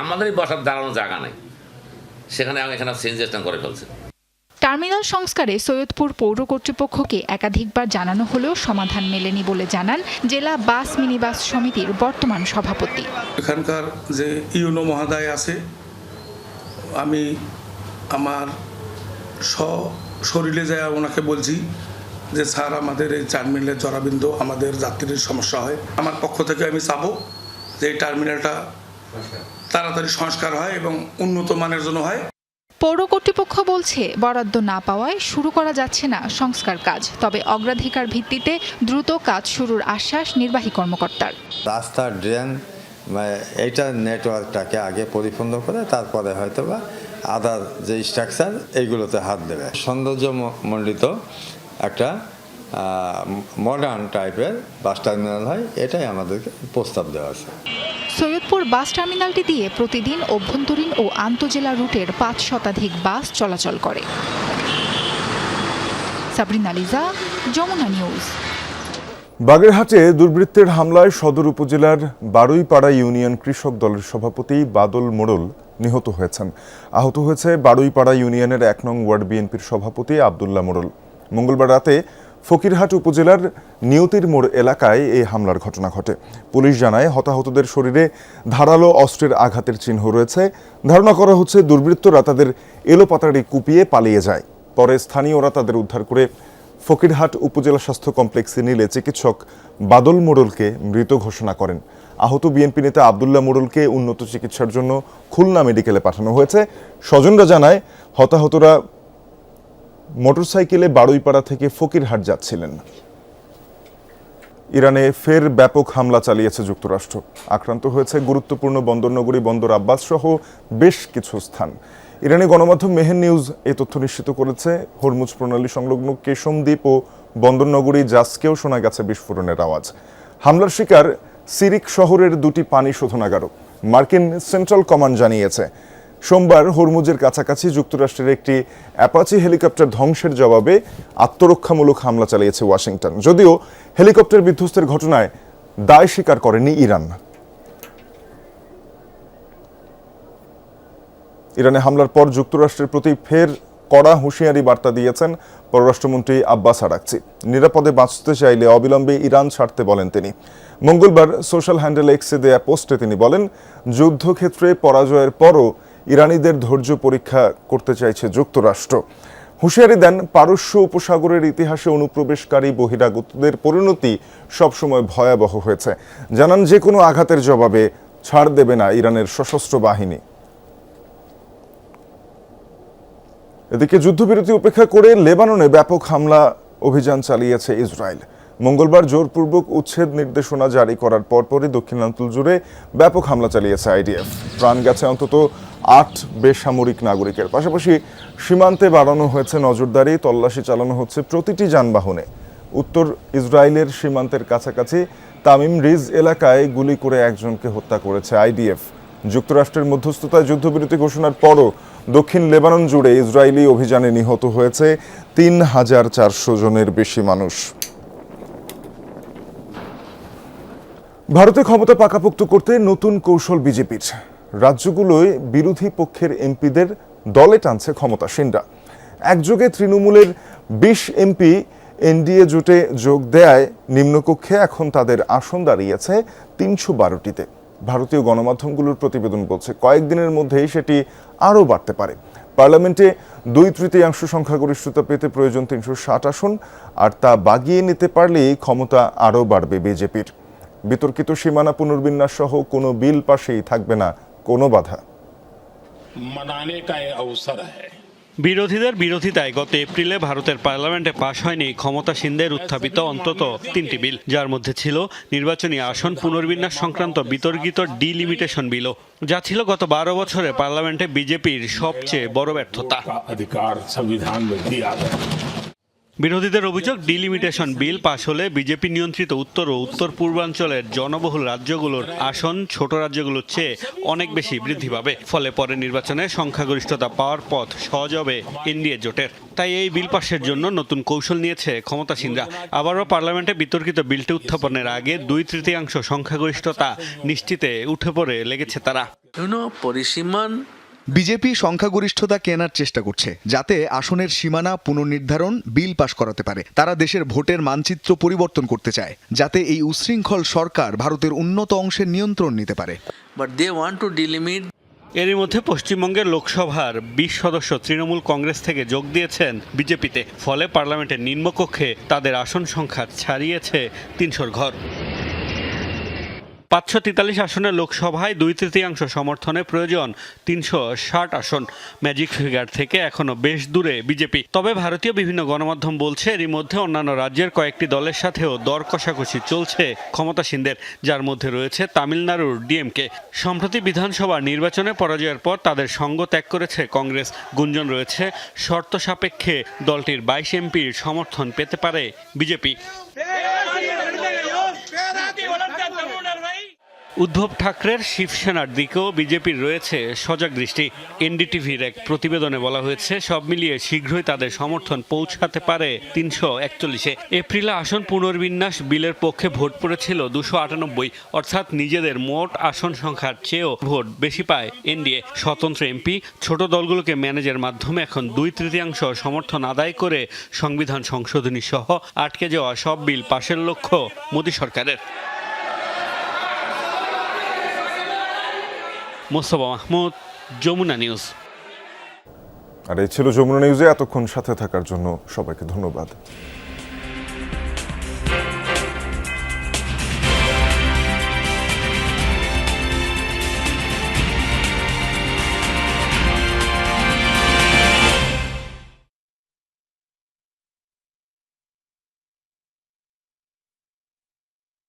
আমাদেরই বসার দাঁড়ানোর জায়গা নেই, সেখানে এখানে সিনজেশন করে ফেলছে। টার্মিনাল সংস্কারে সৈয়দপুর পৌর কর্তৃপক্ষকে একাধিকবার জানানো হলেও সমাধান মেলেনি বলে জানান জেলা বাস মিনিবাস সমিতির বর্তমান সভাপতি। এখানকার যে ইউনো মহোদয় আছে, আমি আমার শরীরে যায় ওনাকে বলছি যে স্যার আমাদের এই টার্মিনালের জরাবিন্দু আমাদের যাত্রীর সমস্যা হয়। আমার পক্ষ থেকে আমি চাবো যে এই টার্মিনালটা তাড়াতাড়ি সংস্কার হয় এবং উন্নত মানের জন্য হয়। পৌর কর্তৃপক্ষ বলছে বরাদ্দ না পাওয়ায় শুরু করা যাচ্ছে না সংস্কার কাজ, তবে অগ্রাধিকার ভিত্তিতে দ্রুত কাজ শুরুর আশ্বাস নির্বাহী কর্মকর্তার। রাস্তা, ড্রেন, এইটা নেটওয়ার্কটাকে আগে পরিপূর্ণ করে তারপরে হয়তো বা আদার যে স্ট্রাকচার এইগুলোতে হাত দেবে। সৌন্দর্যমণ্ডিত একটা মডার্ন টাইপের বাস টার্মিনাল হয়, এটাই আমাদেরকে প্রস্তাব দেওয়া আছে। সৈয়দপুর বাস টার্মিনালটি দিয়ে প্রতিদিন অভ্যন্তরীণ ও আন্তজেলা রুটের ৫ শতাধিক বাস চলাচল করে। সাবরিনা লিজা, যমুনা নিউজ। বাগেরহাটে দুর্বৃত্তের হামলায় সদর উপজেলার বারুইপাড়া ইউনিয়ন কৃষক দলের সভাপতি বাদল মোড়ল নিহত হয়েছেন। আহত হয়েছে বারুইপাড়া ইউনিয়নের ১ নং ওয়ার্ড বিএনপির সভাপতি আবদুল্লাহ মোড়ল। মঙ্গলবার রাতে ফকিরহাট উপজেলার নিয়তির মোড় এলাকায় এই হামলার ঘটনা ঘটে। পুলিশ জানায় হতাহতদের শরীরে ধারালো অস্ত্রের আঘাতের চিহ্ন রয়েছে। ধারণা করা হচ্ছে দুর্বৃত্তরা তাদের এলোপাতাড়ি কুপিয়ে পালিয়ে যায়। পরে স্থানীয়রা তাদের উদ্ধার করে ফকিরহাট উপজেলা স্বাস্থ্য কমপ্লেক্সে নিলে চিকিৎসক বাদল মোড়লকে মৃত ঘোষণা করেন। আহত বিএনপি নেতা আবদুল্লাহ মোড়লকে উন্নত চিকিৎসার জন্য খুলনা মেডিকেলে পাঠানো হয়েছে। স্বজনরা জানায় হতাহতরা মোটরসাইকেলে বারুইপাড়া থেকে ফকিরহাট যাচ্ছিলেন। ইরানে ফের ব্যাপক হামলা চালিয়েছে যুক্তরাষ্ট্র। আক্রান্ত হয়েছে গুরুত্বপূর্ণ বন্দরনগরী বন্দর আব্বাস সহ বেশ কিছু স্থান। ইরানি গণমাধ্যম মেহের নিউজ এই তথ্য নিশ্চিত করেছে। হরমুজ প্রণালী সংলগ্ন কেশম দ্বীপ ও বন্দরনগরী জাসকেও শোনা গেছে বিস্ফোরণের আওয়াজ। হামলার শিকার সিরিক শহরের 2টি পানি শোধনাগারও। মার্কিন সেন্ট্রাল কমান্ড জানিয়েছে সোমবার হরমুজের কাছাকাছি যুক্তরাষ্ট্রের একটি অ্যাপাচি হেলিকপ্টার ধ্বংসের জবাবে আত্মরক্ষামূলক হামলা চালিয়েছে ওয়াশিংটন। যদিও হেলিকপ্টার বিধ্বস্তের ঘটনায় দায় স্বীকার করেনি ইরান। ইরানে হামলার পর যুক্তরাষ্ট্রের প্রতি ফের কড়া হুঁশিয়ারি বার্তা দিয়েছেন পররাষ্ট্রমন্ত্রী আব্বাস আরাকচি। নিরাপদে বাঁচতে চাইলে অবিলম্বে ইরান ছাড়তে বলেন তিনি। মঙ্গলবার সোশ্যাল হ্যান্ডেল এক্সে দেয়া পোস্টে তিনি বলেন, যুদ্ধক্ষেত্রে পরাজয়ের পরও ইরানিদের ধৈর্য পরীক্ষা করতে চাইছে যুক্তরাষ্ট্র। হুঁশিয়ারি দেন, পারস্য উপসাগরের ইতিহাসে অনুপ্রবেশকারী বহিরাগতদের পরিণতি সবসময় ভয়াবহ হয়েছে। জানান, যে কোনো আঘাতের জবাবে ছাড় দেবে না ইরানের সশস্ত্র বাহিনী। এদিকে যুদ্ধবিরতি উপেক্ষা করে লেবাননে ব্যাপক হামলা অভিযান চালিয়েছে ইসরায়েল। মঙ্গলবার জোরপূর্বক উচ্ছেদ নির্দেশনা জারি করার পরপরই দক্ষিণাঞ্চল জুড়ে ব্যাপক হামলা চালিয়েছে আইডিএফ। প্রাণ গেছে অন্তত 8 বেসামরিক নাগরিকের। পাশাপাশি সীমান্তে বাড়ানো হয়েছে নজরদারি, তল্লাশি চালানো হচ্ছে প্রতিটি যানবাহনে। উত্তর ইসরায়েলের সীমান্তের কাছাকাছি তামিম রিজ এলাকায় গুলি করে একজনকে হত্যা করেছে আইডিএফ। যুক্তরাষ্ট্রের মধ্যস্থতায় যুদ্ধবিরতি ঘোষণার পরও দক্ষিণ লেবানন জুড়ে ইসরায়েলি অভিযানে নিহত হয়েছে 3400 জনের বেশি মানুষ। ভারতে ক্ষমতা পাকাপোক্ত করতে নতুন কৌশল বিজেপির। রাজ্যগুলোয় বিরোধী পক্ষের এমপিদের দলে টানছে ক্ষমতাসীনরা। একযোগে তৃণমূলের 20 এমপি এনডিএ জোটে যোগ দেয় নিম্নকক্ষে এখন তাদের আসন দাঁড়িয়েছে 312টিতে। ভারতীয় গণমাধ্যমগুলোর প্রতিবেদন বলছে কয়েকদিনের মধ্যেই সেটি আরও বাড়তে পারে। পার্লামেন্টে 2/3 সংখ্যাগরিষ্ঠতা পেতে প্রয়োজন 360 আসন, আর তা বাগিয়ে নিতে পারলেই ক্ষমতা আরও বাড়বে বিজেপির। বিতর্কিত সীমানা পুনর্বিন্যাস সহ কোনো বিল পাশেই থাকবে না কোনো বাধা। বিরোধীদের বিরোধিতায় গত এপ্রিলে ভারতের পার্লামেন্টে পাশ হয়নি ক্ষমতাসীনদের উত্থাপিত অন্তত 3টি বিল, যার মধ্যে ছিল নির্বাচনী আসন পুনর্বিন্যাস সংক্রান্ত বিতর্কিত ডিলিমিটেশন বিলও, যা ছিল গত 12 বছরে পার্লামেন্টে বিজেপির সবচেয়ে বড় ব্যর্থতা। বিরোধীদের অভিযোগ, ডিলিমিটেশন বিল পাশ হলে বিজেপি নিয়ন্ত্রিত উত্তর ও উত্তর পূর্বাঞ্চলের জনবহুল রাজ্যগুলোর আসন ছোট রাজ্যগুলোর চেয়ে অনেক বেশি বৃদ্ধি পাবে। ফলে পরে নির্বাচনে সংখ্যাগরিষ্ঠতা পাওয়ার পথ সহজ হবে এনডিএ জোটের। তাই এই বিল পাশের জন্য নতুন কৌশল নিয়েছে ক্ষমতাসীনরা। আবারও পার্লামেন্টে বিতর্কিত বিলটি উত্থাপনের আগে 2/3 সংখ্যাগরিষ্ঠতা নিশ্চিতে উঠে পড়ে লেগেছে তারা। পরিসীমান বিজেপি সংখ্যাগরিষ্ঠতা কেনার চেষ্টা করছে, যাতে আসনের সীমানা পুনর্নির্ধারণ বিল পাশ করাতে পারে। তারা দেশের ভোটের মানচিত্র পরিবর্তন করতে চায়, যাতে এই উচ্ছৃঙ্খল সরকার ভারতের উন্নত অংশের নিয়ন্ত্রণ নিতে পারে। But they want to delimit. এরই মধ্যে পশ্চিমবঙ্গের লোকসভার 20 সদস্য তৃণমূল কংগ্রেস থেকে যোগ দিয়েছেন বিজেপিতে। ফলে পার্লামেন্টের নিম্নকক্ষে তাদের আসন সংখ্যা ছাড়িয়েছে 300 ঘর। 543 আসনের লোকসভায় 2/3 সমর্থনে প্রয়োজন 360 আসন। ম্যাজিক ফিগার থেকে এখনো বেশ দূরে বিজেপি। তবে ভারতীয় বিভিন্ন গণমাধ্যম বলছে, এরই মধ্যে অন্যান্য রাজ্যের কয়েকটি দলের সাথেও দর কষাকষি চলছে ক্ষমতাসীনদের, যার মধ্যে রয়েছে তামিলনাড়ুর ডিএমকে। সম্প্রতি বিধানসভা নির্বাচনে পরাজয়ের পর তাদের সঙ্গ ত্যাগ করেছে কংগ্রেস। গুঞ্জন রয়েছে, শর্ত সাপেক্ষে দলটির 22 এমপির সমর্থন পেতে পারে বিজেপি। উদ্ধব ঠাকরের শিবসেনার দিকেও বিজেপির রয়েছে সজাগ দৃষ্টি। এনডিটিভির এক প্রতিবেদনে বলা হয়েছে, সব মিলিয়ে শীঘ্রই তাদের সমর্থন পৌঁছাতে পারে 341-এ। এপ্রিলে আসন পুনর্বিন্যাস বিলের পক্ষে ভোট পড়েছিল 298, অর্থাৎ নিজেদের মোট আসন সংখ্যার চেয়েও ভোট বেশি পায় এনডিএ। স্বতন্ত্র এমপি ছোট দলগুলোকে ম্যানেজের মাধ্যমে এখন 2/3 সমর্থন আদায় করে সংবিধান সংশোধনী সহ আটকে যাওয়া সব বিল পাশের লক্ষ্য মোদী সরকারের। মোস্তফা মাহমুদ, যমুনা নিউজ। আর এই ছিল যমুনা নিউজে এতক্ষণ সাথে থাকার জন্য সবাইকে ধন্যবাদ।